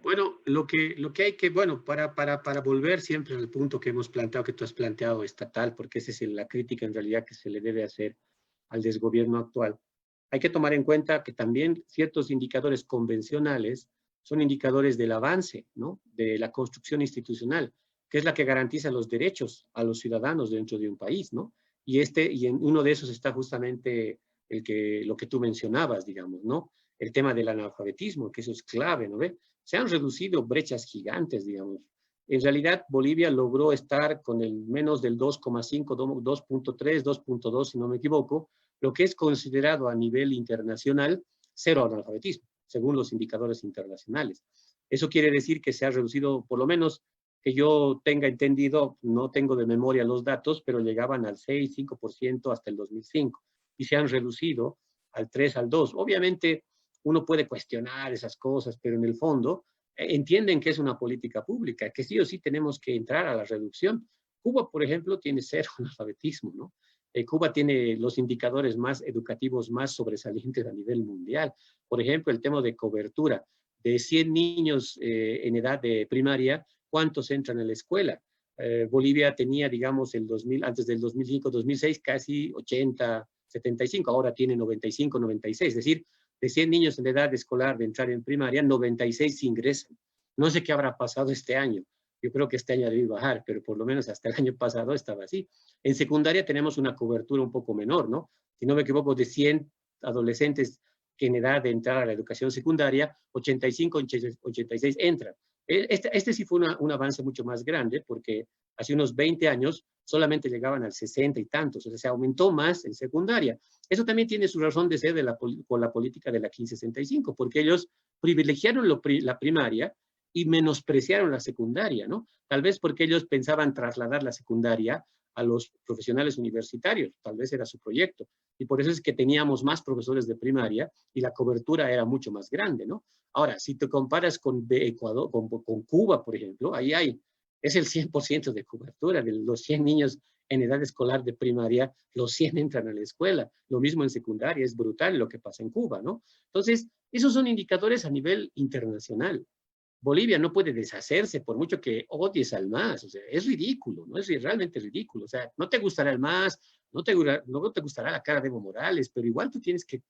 Bueno, lo que hay que, bueno, para volver siempre al punto que hemos planteado, que tú has planteado estatal, porque esa es la crítica en realidad que se le debe hacer al desgobierno actual, hay que tomar en cuenta que también ciertos indicadores convencionales son indicadores del avance, ¿no? De la construcción institucional, que es la que garantiza los derechos a los ciudadanos dentro de un país, ¿no? Y en uno de esos está justamente lo que tú mencionabas, digamos, ¿no? El tema del analfabetismo, que eso es clave, ¿no ve? Se han reducido brechas gigantes, digamos. En realidad, Bolivia logró estar con el menos del 2,5, 2,3, 2,2, si no me equivoco, lo que es considerado a nivel internacional cero analfabetismo, según los indicadores internacionales. Eso quiere decir que se ha reducido, por lo menos que yo tenga entendido, no tengo de memoria los datos, pero llegaban al 6, 5% hasta el 2005, y se han reducido al 3, al 2. Obviamente, uno puede cuestionar esas cosas, pero en el fondo entienden que es una política pública, que sí o sí tenemos que entrar a la reducción. Cuba, por ejemplo, tiene cero analfabetismo, ¿no? Cuba tiene los indicadores más educativos más sobresalientes a nivel mundial. Por ejemplo, el tema de cobertura. De 100 niños en edad de primaria, ¿cuántos entran a la escuela? Bolivia tenía, digamos, antes del 2005, 2006, casi 80, 75, ahora tiene 95, 96. Es decir, de 100 niños en edad escolar de entrar en primaria, 96 ingresan. No sé qué habrá pasado este año. Yo creo que este año debe bajar, pero por lo menos hasta el año pasado estaba así. En secundaria tenemos una cobertura un poco menor, ¿no? Si no me equivoco, de 100 adolescentes que en edad de entrar a la educación secundaria, 85, 86 entran. Este sí fue un avance mucho más grande, porque hace unos 20 años solamente llegaban al 60 y tantos, o sea, se aumentó más en secundaria. Eso también tiene su razón de ser con la política de la 1565, porque ellos privilegiaron la primaria y menospreciaron la secundaria, ¿no? Tal vez porque ellos pensaban trasladar la secundaria a los profesionales universitarios, tal vez era su proyecto, y por eso es que teníamos más profesores de primaria y la cobertura era mucho más grande, ¿no? Ahora, si te comparas con Ecuador, con Cuba, por ejemplo, es el 100% de cobertura, de los 100 niños en edad escolar de primaria, los 100 entran a la escuela, lo mismo en secundaria, es brutal lo que pasa en Cuba, ¿no? Entonces, esos son indicadores a nivel internacional. Bolivia no puede deshacerse por mucho que odies al MAS, o sea, es ridículo, ¿no? Es realmente ridículo, o sea, no te gustará el MAS, no te gustará la cara de Evo Morales, pero igual tú tienes que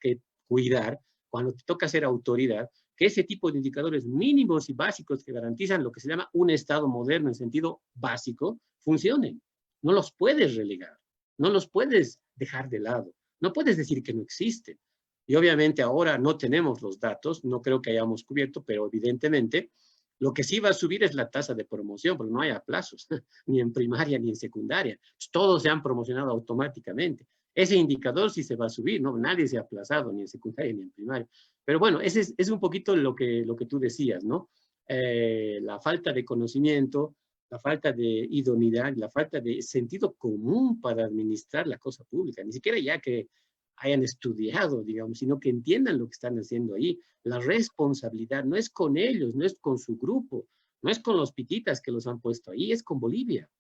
cuidar, cuando te toca ser autoridad, que ese tipo de indicadores mínimos y básicos que garantizan lo que se llama un Estado moderno en sentido básico, funcionen. No los puedes relegar, no los puedes dejar de lado, no puedes decir que no existen. Y obviamente ahora no tenemos los datos, no creo que hayamos cubierto, pero evidentemente lo que sí va a subir es la tasa de promoción, porque no hay aplazos, ni en primaria ni en secundaria. Todos se han promocionado automáticamente. Ese indicador sí se va a subir, ¿no? Nadie se ha aplazado, ni en secundaria ni en primaria. Pero bueno, ese es un poquito lo que tú decías, ¿no? La falta de conocimiento, la falta de idoneidad, la falta de sentido común para administrar la cosa pública. Ni siquiera ya que hayan estudiado, digamos, sino que entiendan lo que están haciendo ahí. La responsabilidad no es con ellos, no es con su grupo, no es con los pititas que los han puesto ahí, es con Bolivia.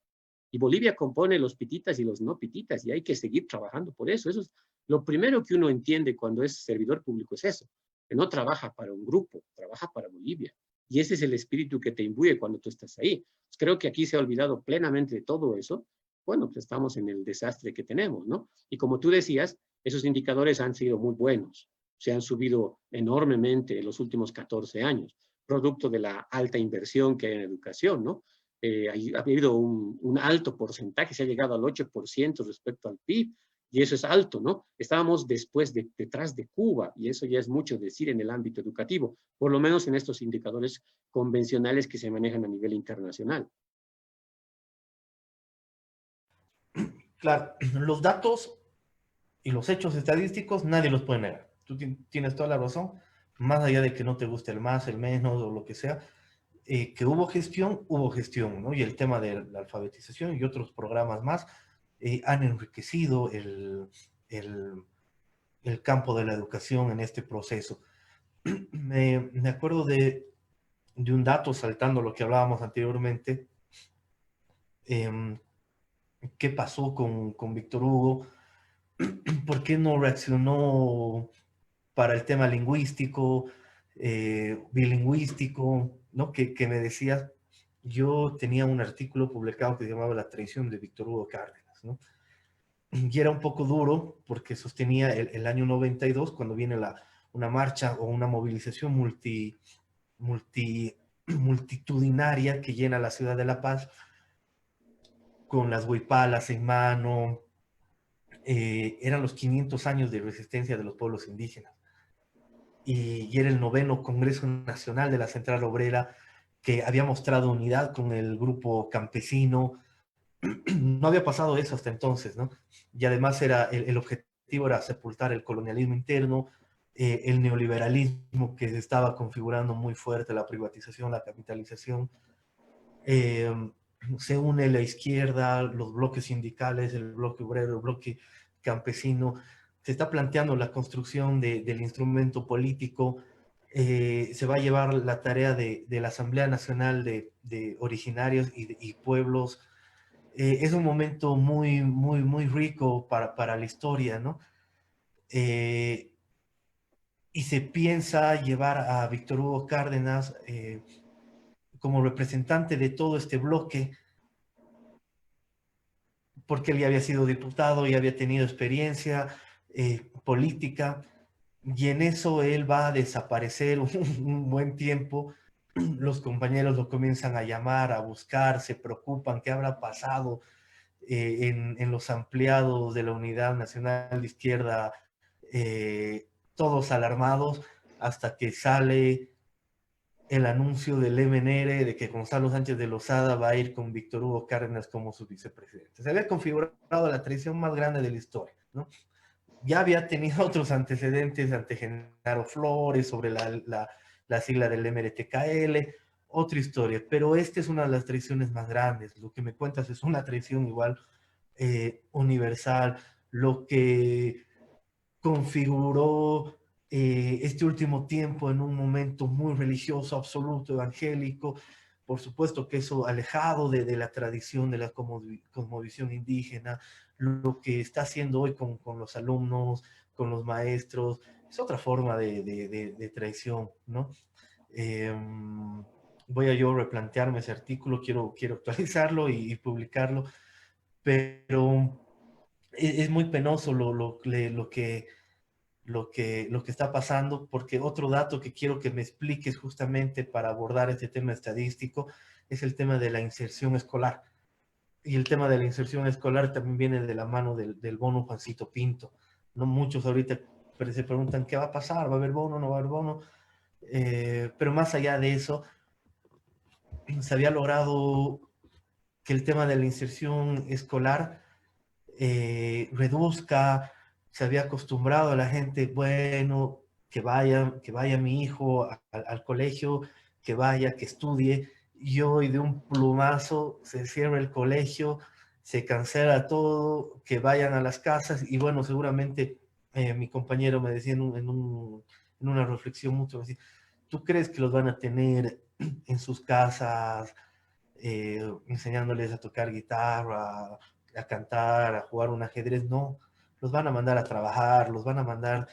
Y Bolivia compone los pititas y los no pititas, y hay que seguir trabajando por eso. Eso es Lo primero que uno entiende cuando es servidor público es eso, que no trabaja para un grupo, trabaja para Bolivia. Y ese es el espíritu que te imbuye cuando tú estás ahí. Pues creo que aquí se ha olvidado plenamente de todo eso. Bueno, pues estamos en el desastre que tenemos, ¿no? Y como tú decías, esos indicadores han sido muy buenos. Se han subido enormemente en los últimos 14 años, producto de la alta inversión que hay en educación, ¿no? Ha habido un alto porcentaje, se ha llegado al 8% respecto al PIB, y eso es alto, ¿no? Estábamos detrás de Cuba, y eso ya es mucho decir en el ámbito educativo, por lo menos en estos indicadores convencionales que se manejan a nivel internacional. Claro, los datos y los hechos estadísticos nadie los puede negar. Tú tienes toda la razón, más allá de que no te guste el más, el menos o lo que sea, que hubo gestión, ¿no? Y el tema de la alfabetización y otros programas más han enriquecido el campo de la educación en este proceso. Me acuerdo de un dato, saltando lo que hablábamos anteriormente, eh, qué pasó con Víctor Hugo, por qué no reaccionó para el tema lingüístico, bilingüístico, ¿no? Que me decías, yo tenía un artículo publicado que se llamaba La traición de Víctor Hugo Cárdenas, ¿no? Y era un poco duro porque sostenía el año 92, cuando viene una marcha o una movilización multitudinaria que llena la ciudad de La Paz, con las huipalas en mano. Eran los 500 años de resistencia de los pueblos indígenas. Y era el 9º Congreso Nacional de la Central Obrera, que había mostrado unidad con el grupo campesino. No había pasado eso hasta entonces, ¿no? Y además el objetivo era sepultar el colonialismo interno, el neoliberalismo que se estaba configurando muy fuerte, la privatización, la capitalización. Eh, Se une la izquierda, los bloques sindicales, el bloque obrero, el bloque campesino. Se está planteando la construcción del instrumento político. Se va a llevar la tarea de la Asamblea Nacional de Originarios y Pueblos. Es un momento muy rico para la historia, ¿no? Eh, y se piensa llevar a Víctor Hugo Cárdenas como representante de todo este bloque, porque él ya había sido diputado y había tenido experiencia política, y en eso él va a desaparecer un buen tiempo. Los compañeros lo comienzan a llamar, a buscar, se preocupan qué habrá pasado en los ampliados de la Unidad Nacional de Izquierda, todos alarmados, hasta que sale el anuncio del MNR de que Gonzalo Sánchez de Lozada va a ir con Víctor Hugo Cárdenas como su vicepresidente. Se había configurado la traición más grande de la historia, ¿no? Ya había tenido otros antecedentes ante Genaro Flores sobre la sigla del MRTKL, otra historia, pero esta es una de las traiciones más grandes. Lo que me cuentas es una traición igual universal, lo que configuró este último tiempo en un momento muy religioso, absoluto, evangélico. Por supuesto que eso alejado de la tradición de la cosmovisión indígena, lo que está haciendo hoy con los alumnos, con los maestros, es otra forma de traición, ¿no? Eh, Voy a yo replantearme ese artículo, quiero actualizarlo y publicarlo, pero es muy penoso lo que está pasando, porque otro dato que quiero que me expliques justamente para abordar este tema estadístico es el tema de la inserción escolar. Y el tema de la inserción escolar también viene de la mano del bono Juancito Pinto. No muchos ahorita se preguntan qué va a pasar, va a haber bono, no va a haber bono. Pero más allá de eso, se había logrado que el tema de la inserción escolar reduzca. Se había acostumbrado a la gente, bueno, que vaya mi hijo al colegio, que vaya, que estudie, y hoy de un plumazo se cierra el colegio, se cancela todo, que vayan a las casas, y bueno, seguramente mi compañero me decía en una reflexión mucho, me decía, ¿tú crees que los van a tener en sus casas, enseñándoles a tocar guitarra, a cantar, a jugar un ajedrez? No, los van a mandar a trabajar, los van a mandar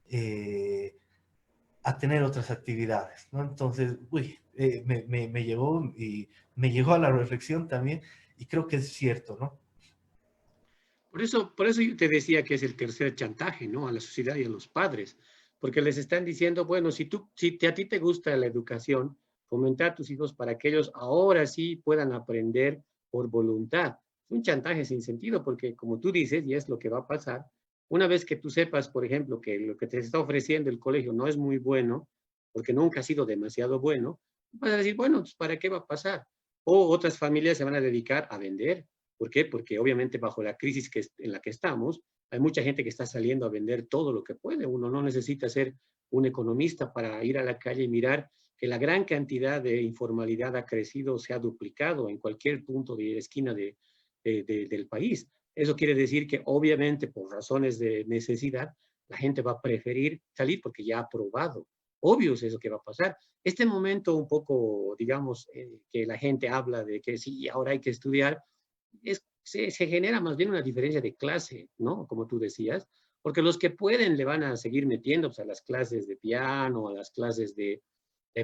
eh, a tener otras actividades, ¿no? Entonces, uy, me llegó y me llegó a la reflexión también y creo que es cierto, ¿no? Por eso yo te decía que es el tercer chantaje, ¿no? A la sociedad y a los padres, porque les están diciendo, bueno, a ti te gusta la educación, fomenta a tus hijos para que ellos ahora sí puedan aprender por voluntad. Es un chantaje sin sentido, porque como tú dices, y es lo que va a pasar, una vez que tú sepas, por ejemplo, que lo que te está ofreciendo el colegio no es muy bueno, porque nunca ha sido demasiado bueno, vas a decir, bueno, pues, ¿para qué va a pasar? O otras familias se van a dedicar a vender. ¿Por qué? Porque obviamente bajo la crisis en la que estamos, hay mucha gente que está saliendo a vender todo lo que puede. Uno no necesita ser un economista para ir a la calle y mirar que la gran cantidad de informalidad ha crecido, se ha duplicado en cualquier punto de esquina del país. Eso quiere decir que obviamente por razones de necesidad, la gente va a preferir salir porque ya ha probado. Obvio es eso que va a pasar. Este momento un poco, digamos, que la gente habla de que sí, ahora hay que estudiar, se genera más bien una diferencia de clase, ¿no? Como tú decías, porque los que pueden le van a seguir metiendo pues, a las clases de piano, a las clases de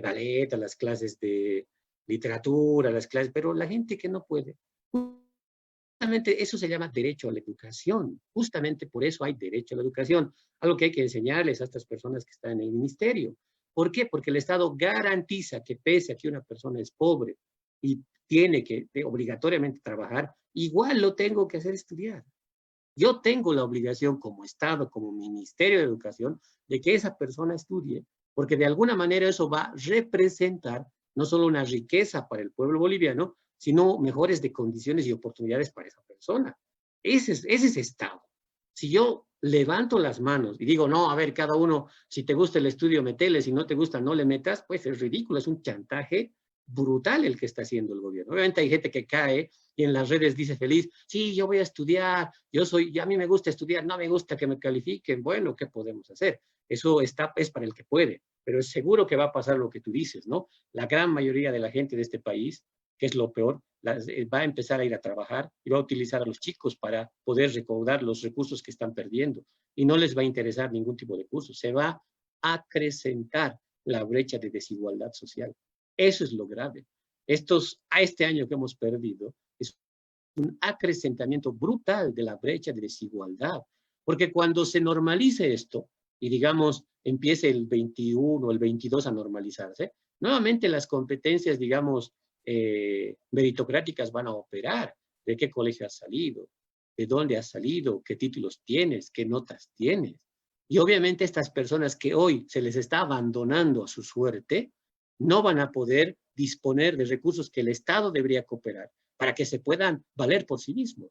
ballet, a las clases de literatura, a las clases, pero la gente que no puede, justamente eso se llama derecho a la educación. Justamente por eso hay derecho a la educación, algo que hay que enseñarles a estas personas que están en el ministerio. ¿Por qué? Porque el Estado garantiza que pese a que una persona es pobre y tiene que obligatoriamente trabajar, igual lo tengo que hacer estudiar. Yo tengo la obligación como Estado, como Ministerio de Educación, de que esa persona estudie, porque de alguna manera eso va a representar no solo una riqueza para el pueblo boliviano, sino mejores de condiciones y oportunidades para esa persona. Ese es Estado. Si yo levanto las manos y digo, no, a ver, cada uno, si te gusta el estudio, metele, si no te gusta, no le metas, pues es ridículo, es un chantaje brutal el que está haciendo el gobierno. Obviamente hay gente que cae y en las redes dice feliz, sí, yo voy a estudiar, a mí me gusta estudiar, no me gusta que me califiquen, bueno, ¿qué podemos hacer? Eso es para el que puede, pero es seguro que va a pasar lo que tú dices, ¿no? La gran mayoría de la gente de este país, que es lo peor, va a empezar a ir a trabajar y va a utilizar a los chicos para poder recaudar los recursos que están perdiendo y no les va a interesar ningún tipo de curso, se va a acrecentar la brecha de desigualdad social. Eso es lo grave. A este año que hemos perdido es un acrecentamiento brutal de la brecha de desigualdad, porque cuando se normalice esto, y digamos, empiece el 21 o el 22 a normalizarse, nuevamente las competencias, digamos, meritocráticas van a operar. ¿De qué colegio has salido? ¿De dónde has salido? ¿Qué títulos tienes? ¿Qué notas tienes? Y obviamente estas personas que hoy se les está abandonando a su suerte, no van a poder disponer de recursos que el Estado debería cooperar para que se puedan valer por sí mismos.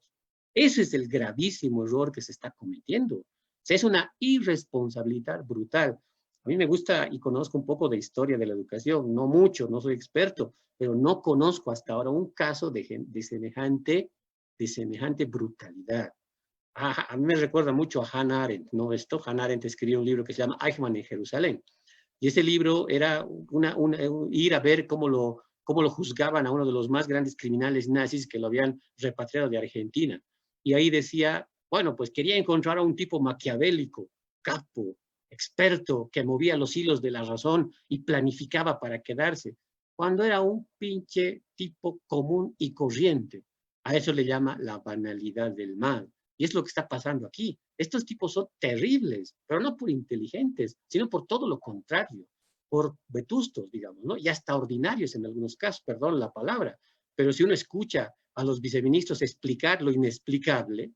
Ese es el gravísimo error que se está cometiendo. O sea, es una irresponsabilidad brutal. A mí me gusta y conozco un poco de historia de la educación, no mucho, no soy experto, pero no conozco hasta ahora un caso de semejante brutalidad. A mí me recuerda mucho a Hannah Arendt, ¿no? Hannah Arendt escribió un libro que se llama Eichmann en Jerusalén. Y ese libro era ir a ver cómo lo juzgaban a uno de los más grandes criminales nazis que lo habían repatriado de Argentina. Y ahí decía, bueno, pues quería encontrar a un tipo maquiavélico, capo, experto, que movía los hilos de la razón y planificaba para quedarse, cuando era un pinche tipo común y corriente. A eso le llama la banalidad del mal. Y es lo que está pasando aquí. Estos tipos son terribles, pero no por inteligentes, sino por todo lo contrario, por vetustos, digamos, ¿no? Y hasta ordinarios en algunos casos, perdón la palabra. Pero si uno escucha a los viceministros explicar lo inexplicable,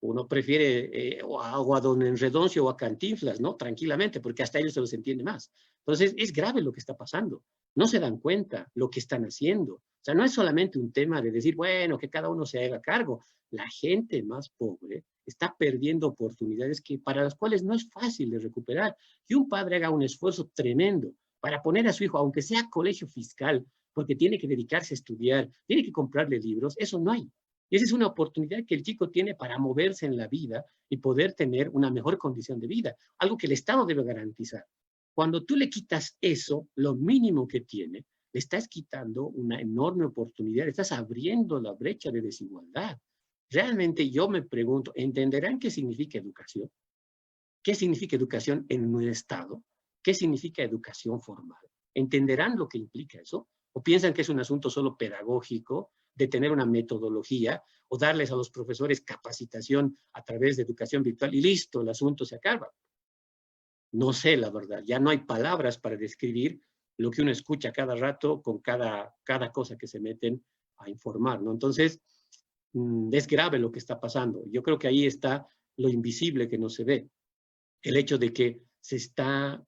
uno prefiere o a Don Enredoncio o a Cantinflas, ¿no? Tranquilamente, porque hasta ellos se los entiende más. Entonces, es grave lo que está pasando. No se dan cuenta lo que están haciendo. O sea, no es solamente un tema de decir, bueno, que cada uno se haga cargo. La gente más pobre está perdiendo oportunidades para las cuales no es fácil de recuperar. Que un padre haga un esfuerzo tremendo para poner a su hijo, aunque sea colegio fiscal, porque tiene que dedicarse a estudiar, tiene que comprarle libros, eso no hay. Y esa es una oportunidad que el chico tiene para moverse en la vida y poder tener una mejor condición de vida, algo que el Estado debe garantizar. Cuando tú le quitas eso, lo mínimo que tiene, le estás quitando una enorme oportunidad, le estás abriendo la brecha de desigualdad. realmente yo me pregunto, ¿entenderán qué significa educación? ¿Qué significa educación en un Estado? ¿Qué significa educación formal? ¿Entenderán lo que implica eso? ¿O piensan que es un asunto solo pedagógico, de tener una metodología, o darles a los profesores capacitación a través de educación virtual y listo, el asunto se acaba? No sé, la verdad, ya no hay palabras para describir lo que uno escucha cada rato con cada cosa que se meten a informar, ¿no? Entonces, es grave lo que está pasando. Yo creo que ahí está lo invisible que no se ve. El hecho de que se está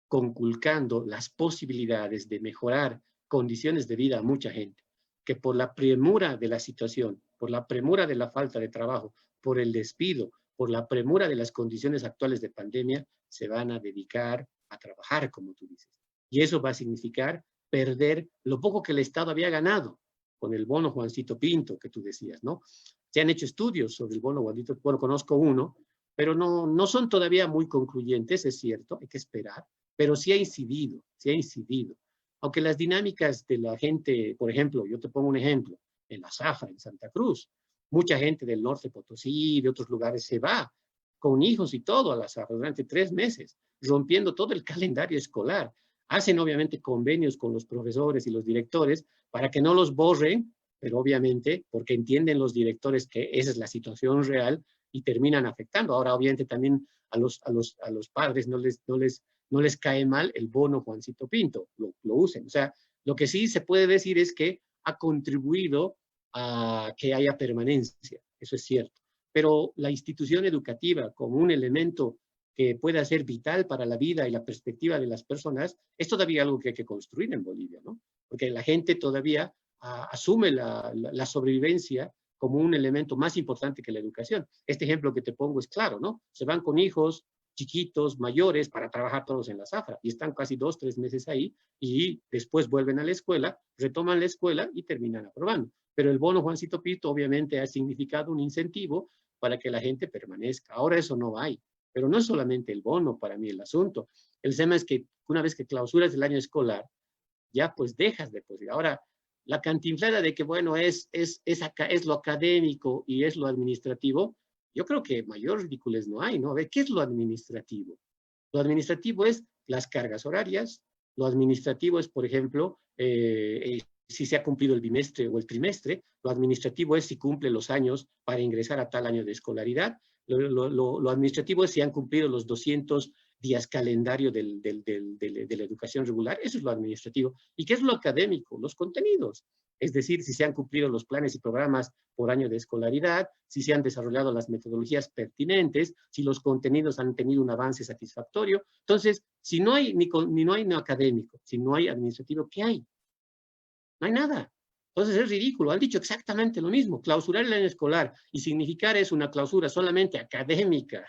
conculcando las posibilidades de mejorar condiciones de vida a mucha gente, que por la premura de la situación, por la premura de la falta de trabajo, por el despido, por la premura de las condiciones actuales de pandemia, se van a dedicar a trabajar, como tú dices. Y eso va a significar perder lo poco que el Estado había ganado con el bono Juancito Pinto, que tú decías, ¿no? Se han hecho estudios sobre el bono Juancito, bueno, conozco uno, pero no son todavía muy concluyentes, es cierto, hay que esperar, pero sí ha incidido, sí ha incidido. Aunque las dinámicas de la gente, por ejemplo, yo te pongo un ejemplo, en la Zafra, en Santa Cruz, mucha gente del norte Potosí y de otros lugares se va con hijos y todo a la Zafra durante 3 meses, rompiendo todo el calendario escolar. Hacen obviamente convenios con los profesores y los directores para que no los borren, pero obviamente porque entienden los directores que esa es la situación real y terminan afectando. Ahora, obviamente, también a los padres no les cae mal el bono Juancito Pinto, lo usen. O sea, lo que sí se puede decir es que ha contribuido a que haya permanencia, eso es cierto. Pero la institución educativa como un elemento que pueda ser vital para la vida y la perspectiva de las personas, es todavía algo que hay que construir en Bolivia, ¿no? Porque la gente todavía asume la sobrevivencia como un elemento más importante que la educación. Este ejemplo que te pongo es claro, ¿no? Se van con hijos chiquitos, mayores, para trabajar todos en la zafra y están casi 2, 3 meses ahí y después vuelven a la escuela, retoman la escuela y terminan aprobando. Pero el bono Juancito Pinto obviamente ha significado un incentivo para que la gente permanezca. Ahora eso no hay. Pero no es solamente el bono para mí el asunto. El tema es que una vez que clausuras el año escolar, ya pues dejas de posibilidad. Ahora, la cantinflada de que, bueno, es lo académico y es lo administrativo, yo creo que mayor ridiculez no hay, ¿no? A ver, ¿qué es lo administrativo? Lo administrativo es las cargas horarias, lo administrativo es, por ejemplo, si se ha cumplido el bimestre o el trimestre, lo administrativo es si cumple los años para ingresar a tal año de escolaridad, lo administrativo es si han cumplido los 200 días calendario de la educación regular, eso es lo administrativo. ¿Y qué es lo académico? Los contenidos. Es decir, si se han cumplido los planes y programas por año de escolaridad, si se han desarrollado las metodologías pertinentes, si los contenidos han tenido un avance satisfactorio. Entonces, si no hay no hay no académico, si no hay administrativo, ¿qué hay? No hay nada. Entonces es ridículo. Han dicho exactamente lo mismo. Clausurar el año escolar y significar es una clausura solamente académica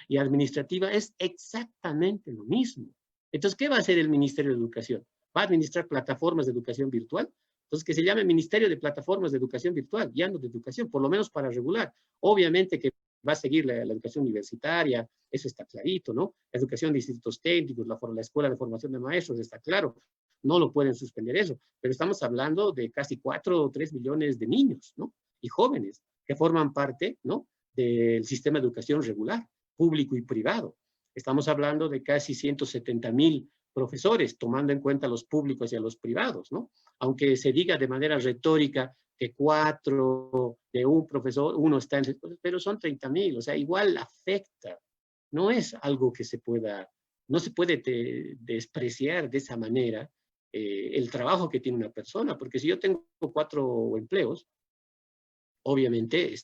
y administrativa es exactamente lo mismo. Entonces, ¿qué va a hacer el Ministerio de Educación? ¿Va a administrar plataformas de educación virtual? Entonces, que se llame Ministerio de Plataformas de Educación Virtual, ya no de educación, por lo menos para regular. Obviamente que va a seguir la educación universitaria, eso está clarito, ¿no? La educación de institutos técnicos, la escuela de formación de maestros, está claro. No lo pueden suspender eso, pero estamos hablando de casi 4 o 3 millones de niños, ¿no? Y jóvenes que forman parte, ¿no? Del sistema de educación regular, público y privado. Estamos hablando de casi 170,000 profesores, tomando en cuenta a los públicos y a los privados, ¿no? Aunque se diga de manera retórica que 4 de un profesor, uno está en... Pero son 30,000, o sea, igual afecta. No es algo que se pueda, no se puede despreciar de esa manera el trabajo que tiene una persona, porque si yo tengo 4 empleos, obviamente,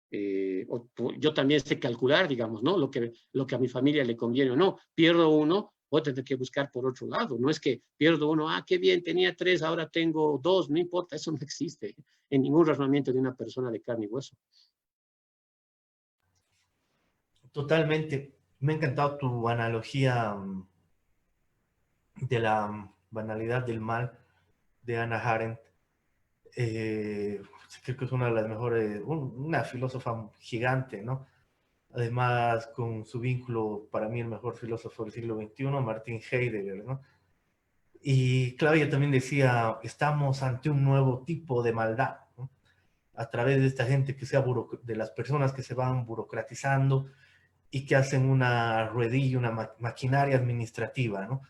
yo también sé calcular, digamos, ¿no? Lo que a mi familia le conviene o no. Pierdo uno, voy a tener que buscar por otro lado. No es que pierdo uno, qué bien, tenía 3, ahora tengo 2, no importa, eso no existe en ningún razonamiento de una persona de carne y hueso. Totalmente. Me ha encantado tu analogía de la banalidad del mal de Hannah Arendt. Creo que es una de las mejores, una filósofa gigante, ¿no? Además, con su vínculo, para mí el mejor filósofo del siglo XXI, Martin Heidegger, ¿no? Y Claudia también decía, estamos ante un nuevo tipo de maldad, ¿no? a través de esta gente que sea de las personas que se van burocratizando y que hacen una ruedilla, una maquinaria administrativa, ¿no?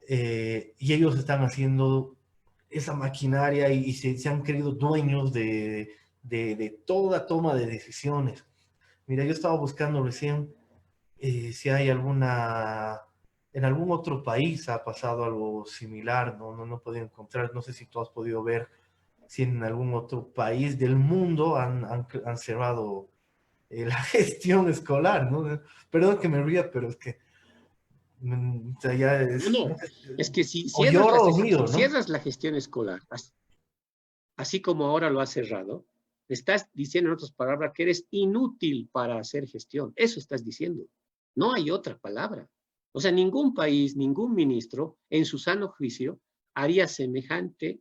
Y ellos están haciendo esa maquinaria y se han creído dueños de toda toma de decisiones. Mira, yo estaba buscando recién si hay en algún otro país ha pasado algo similar, no he podido encontrar, no sé si tú has podido ver si en algún otro país del mundo han cerrado la gestión escolar, ¿no? Perdón que me ría, pero es que o sea, ya No, es, no, es que si o cierras lloro o si río, ¿no? cierras la gestión escolar, así como ahora lo has cerrado, estás diciendo en otras palabras que eres inútil para hacer gestión. Eso estás diciendo. No hay otra palabra. O sea, ningún país, ningún ministro, en su sano juicio, haría semejante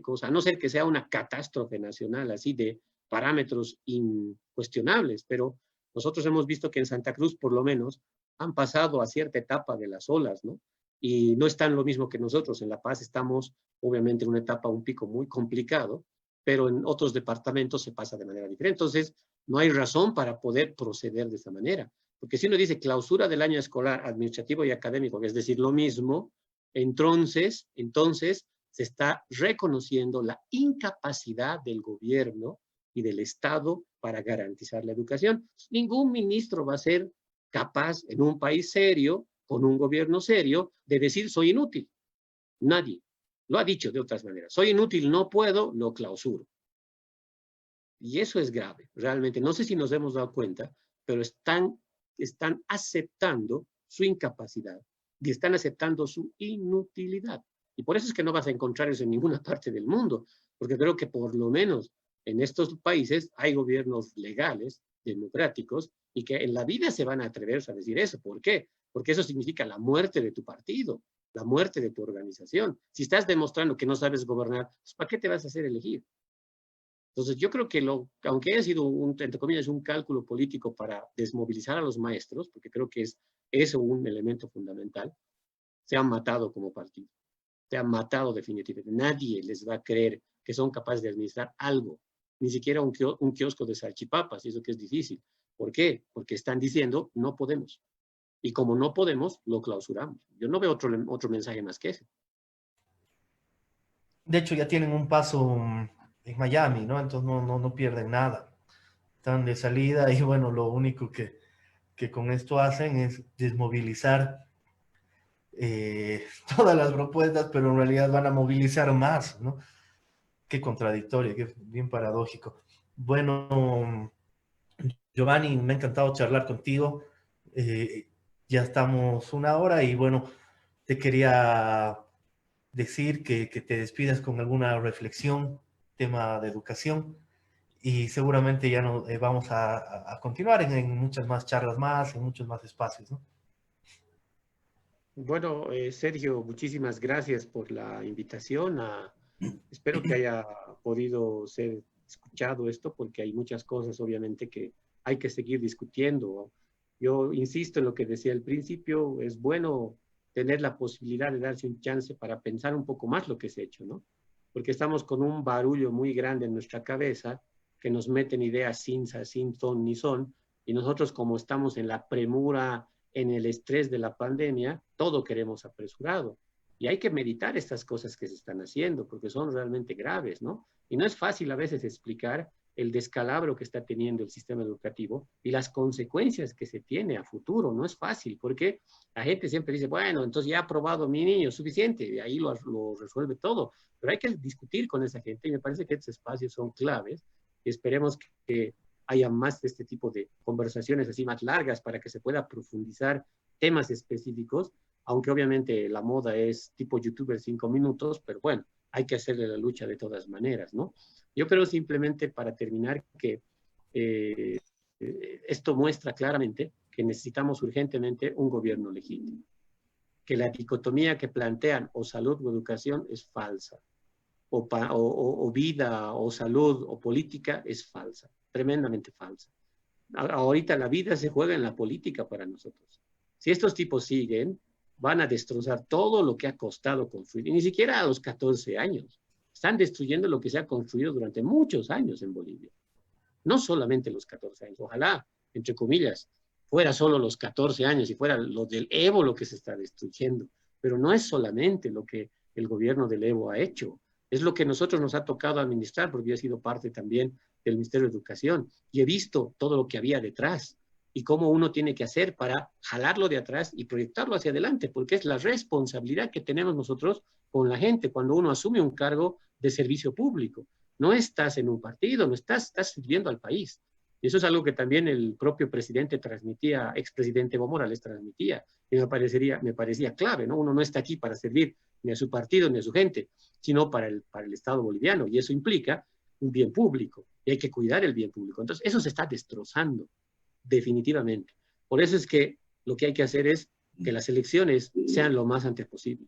cosa, a no ser que sea una catástrofe nacional, así de parámetros incuestionables. Pero nosotros hemos visto que en Santa Cruz, por lo menos, han pasado a cierta etapa de las olas, ¿no? Y no están lo mismo que nosotros. En La Paz estamos obviamente en una etapa, un pico muy complicado, pero en otros departamentos se pasa de manera diferente. Entonces, no hay razón para poder proceder de esa manera. Porque si uno dice clausura del año escolar administrativo y académico, es decir, lo mismo, entonces se está reconociendo la incapacidad del gobierno y del Estado para garantizar la educación. Ningún ministro va a ser capaz en un país serio, con un gobierno serio, de decir soy inútil. Nadie. Lo ha dicho de otras maneras. Soy inútil, no puedo, lo clausuro. Y eso es grave, realmente. No sé si nos hemos dado cuenta, pero están aceptando su incapacidad y están aceptando su inutilidad. Y por eso es que no vas a encontrar eso en ninguna parte del mundo, porque creo que por lo menos en estos países hay gobiernos legales, democráticos, y que en la vida se van a atrever a decir eso. ¿Por qué? Porque eso significa la muerte de tu partido, la muerte de tu organización. Si estás demostrando que no sabes gobernar, pues ¿para qué te vas a hacer elegir? Entonces, yo creo que aunque haya sido, entre comillas, un cálculo político para desmovilizar a los maestros, porque creo que es eso un elemento fundamental, se han matado como partido. Se han matado definitivamente. Nadie les va a creer que son capaces de administrar algo, ni siquiera un kiosco de salchipapas, y eso que es difícil. ¿Por qué? Porque están diciendo, no podemos. Y como no podemos, lo clausuramos. Yo no veo otro mensaje más que ese. De hecho, ya tienen un paso en Miami, ¿no? Entonces no pierden nada. Están de salida y bueno, lo único que con esto hacen es desmovilizar todas las propuestas, pero en realidad van a movilizar más, ¿no? Qué contradictorio, qué bien paradójico. Bueno, Giovanni, me ha encantado charlar contigo. Eh, ya estamos una hora y bueno, te quería decir que te despidas con alguna reflexión, tema de educación, y seguramente ya no, vamos a continuar en muchas más charlas más, en muchos más espacios, ¿no? Bueno, Sergio, muchísimas gracias por la invitación. Espero que haya podido ser escuchado esto, porque hay muchas cosas, obviamente, que hay que seguir discutiendo. Yo insisto en lo que decía al principio, es bueno tener la posibilidad de darse un chance para pensar un poco más lo que se ha hecho, ¿no? Porque estamos con un barullo muy grande en nuestra cabeza que nos meten ideas sin ton ni son, y nosotros como estamos en la premura, en el estrés de la pandemia, todo queremos apresurado. Y hay que meditar estas cosas que se están haciendo, porque son realmente graves, ¿no? Y no es fácil a veces explicar el descalabro que está teniendo el sistema educativo y las consecuencias que se tiene a futuro. No es fácil, porque la gente siempre dice, bueno, entonces ya ha aprobado mi niño, suficiente, y ahí lo resuelve todo. Pero hay que discutir con esa gente y me parece que estos espacios son claves y esperemos que haya más de este tipo de conversaciones así más largas para que se pueda profundizar temas específicos, aunque obviamente la moda es tipo youtuber 5 minutos, pero bueno, hay que hacerle la lucha de todas maneras, ¿no? Yo creo simplemente para terminar que eh, esto muestra claramente que necesitamos urgentemente un gobierno legítimo, que la dicotomía que plantean o salud o educación es falsa, o vida o salud o política es falsa, tremendamente falsa. Ahorita la vida se juega en la política para nosotros. Si estos tipos siguen, van a destrozar todo lo que ha costado construir, y ni siquiera a los 14 años, están destruyendo lo que se ha construido durante muchos años en Bolivia. No solamente los 14 años, ojalá, entre comillas, fuera solo los 14 años y fuera lo del Evo lo que se está destruyendo, pero no es solamente lo que el gobierno del Evo ha hecho, es lo que nosotros nos ha tocado administrar, porque yo he sido parte también del Ministerio de Educación y he visto todo lo que había detrás y cómo uno tiene que hacer para jalarlo de atrás y proyectarlo hacia adelante, porque es la responsabilidad que tenemos nosotros con la gente cuando uno asume un cargo de servicio público. No estás en un partido, no estás sirviendo al país. Y eso es algo que también el propio presidente transmitía, expresidente Evo Morales transmitía, y me parecía clave, ¿no? Uno no está aquí para servir ni a su partido ni a su gente, sino para el Estado boliviano, y eso implica un bien público, y hay que cuidar el bien público. Entonces, eso se está destrozando, definitivamente. Por eso es que lo que hay que hacer es que las elecciones sean lo más antes posible,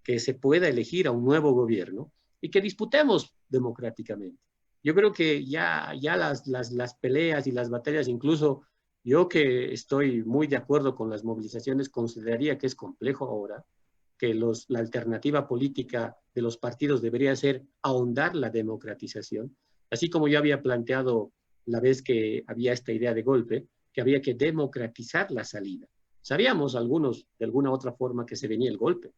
que se pueda elegir a un nuevo gobierno y que disputemos democráticamente. Yo creo que ya las peleas y las batallas, incluso yo que estoy muy de acuerdo con las movilizaciones, consideraría que es complejo ahora, que la alternativa política de los partidos debería ser ahondar la democratización, así como yo había planteado la vez que había esta idea de golpe, que había que democratizar la salida. Sabíamos algunos de alguna otra forma que se venía el golpe,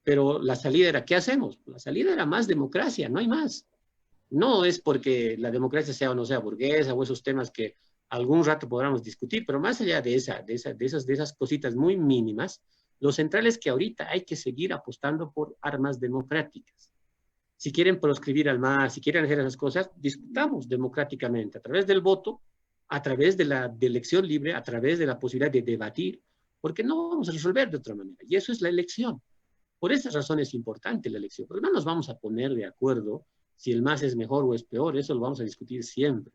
pero la salida era, ¿qué hacemos? La salida era más democracia, no hay más. No es porque la democracia sea o no sea burguesa o esos temas que algún rato podamos discutir, pero más allá de esas cositas muy mínimas, lo central es que ahorita hay que seguir apostando por armas democráticas. Si quieren proscribir al MAS, si quieren hacer esas cosas, discutamos democráticamente, a través del voto, a través de elección libre, a través de la posibilidad de debatir, porque no vamos a resolver de otra manera. Y eso es la elección. Por esa razón es importante la elección, porque no nos vamos a poner de acuerdo si el MAS es mejor o es peor, eso lo vamos a discutir siempre.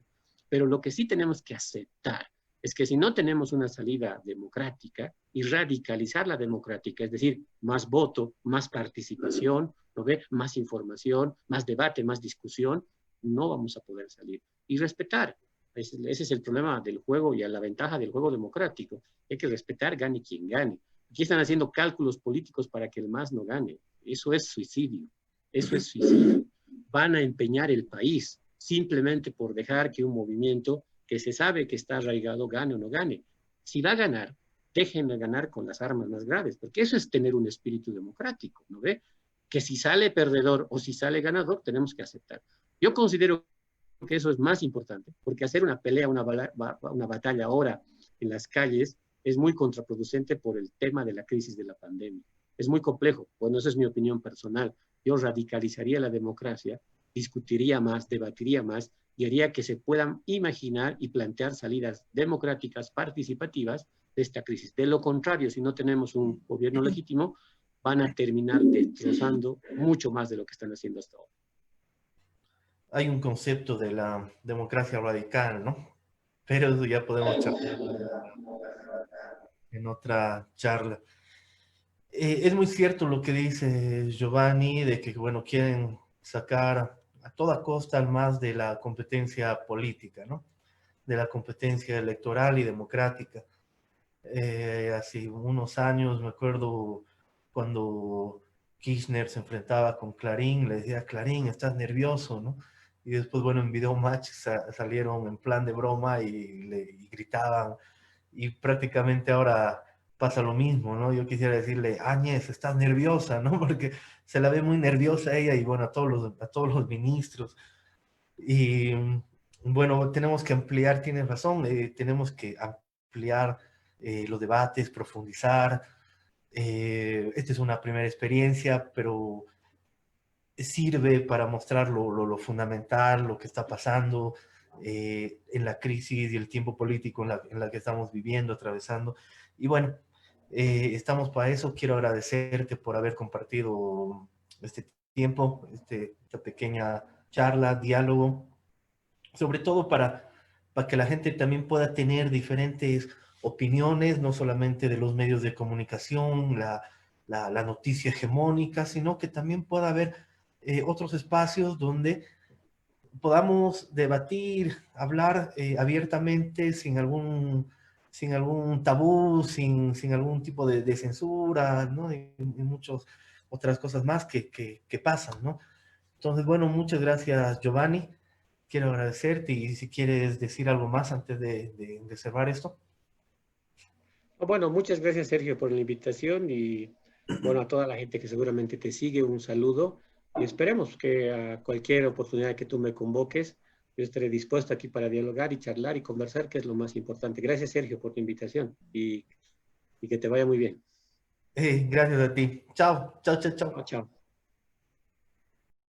Pero lo que sí tenemos que aceptar es que si no tenemos una salida democrática y radicalizar la democrática, es decir, más voto, más participación, ¿no ve? Más información, más debate, más discusión, no vamos a poder salir. Y respetar, ese es el problema del juego y la ventaja del juego democrático. Hay que respetar, gane quien gane. Aquí están haciendo cálculos políticos para que el MAS no gane. Eso es suicidio. Eso es suicidio. Van a empeñar el país simplemente por dejar que un movimiento que se sabe que está arraigado gane o no gane. Si va a ganar, déjenme ganar con las armas más graves, porque eso es tener un espíritu democrático, ¿no ve? Que si sale perdedor o si sale ganador, tenemos que aceptar. Yo considero que eso es más importante, porque hacer una pelea, una batalla ahora en las calles es muy contraproducente por el tema de la crisis de la pandemia. Es muy complejo. Bueno, esa es mi opinión personal. Yo radicalizaría la democracia, discutiría más, debatiría más y haría que se puedan imaginar y plantear salidas democráticas, participativas de esta crisis. De lo contrario, si no tenemos un gobierno legítimo, van a terminar destrozando mucho más de lo que están haciendo hasta ahora. Hay un concepto de la democracia radical, ¿no? Pero eso ya podemos charlar en otra charla. Es muy cierto lo que dice Giovanni, de que, bueno, quieren sacar a toda costa más de la competencia política, ¿no? De la competencia electoral y democrática. Hace unos años, me acuerdo, cuando Kirchner se enfrentaba con Clarín, le decía, Clarín, estás nervioso, ¿no? Y después, bueno, en Video Match salieron en plan de broma y gritaban, y prácticamente ahora pasa lo mismo, ¿no? Yo quisiera decirle, Áñez, estás nerviosa, ¿no? Porque se la ve muy nerviosa ella y, bueno, a todos los ministros. Y, bueno, tenemos que ampliar, tienes razón, tenemos que ampliar los debates, profundizar. Esta es una primera experiencia, pero sirve para mostrar lo fundamental, lo que está pasando en la crisis y el tiempo político en la que estamos viviendo, atravesando. Y bueno, estamos para eso. Quiero agradecerte por haber compartido este tiempo, esta pequeña charla, diálogo, sobre todo para que la gente también pueda tener diferentes opiniones, no solamente de los medios de comunicación, la noticia hegemónica, sino que también pueda haber otros espacios donde podamos debatir, hablar abiertamente, sin algún tabú, sin algún tipo de censura, ¿no? Y muchas otras cosas más que pasan, ¿no? Entonces, bueno, muchas gracias, Giovanni. Quiero agradecerte y si quieres decir algo más antes de cerrar esto. Bueno, muchas gracias, Sergio, por la invitación y bueno, a toda la gente que seguramente te sigue, un saludo y esperemos que a cualquier oportunidad que tú me convoques, yo estaré dispuesto aquí para dialogar y charlar y conversar, que es lo más importante. Gracias, Sergio, por tu invitación y que te vaya muy bien. Gracias a ti. Chao, chao, chao, Chao, chao. chao.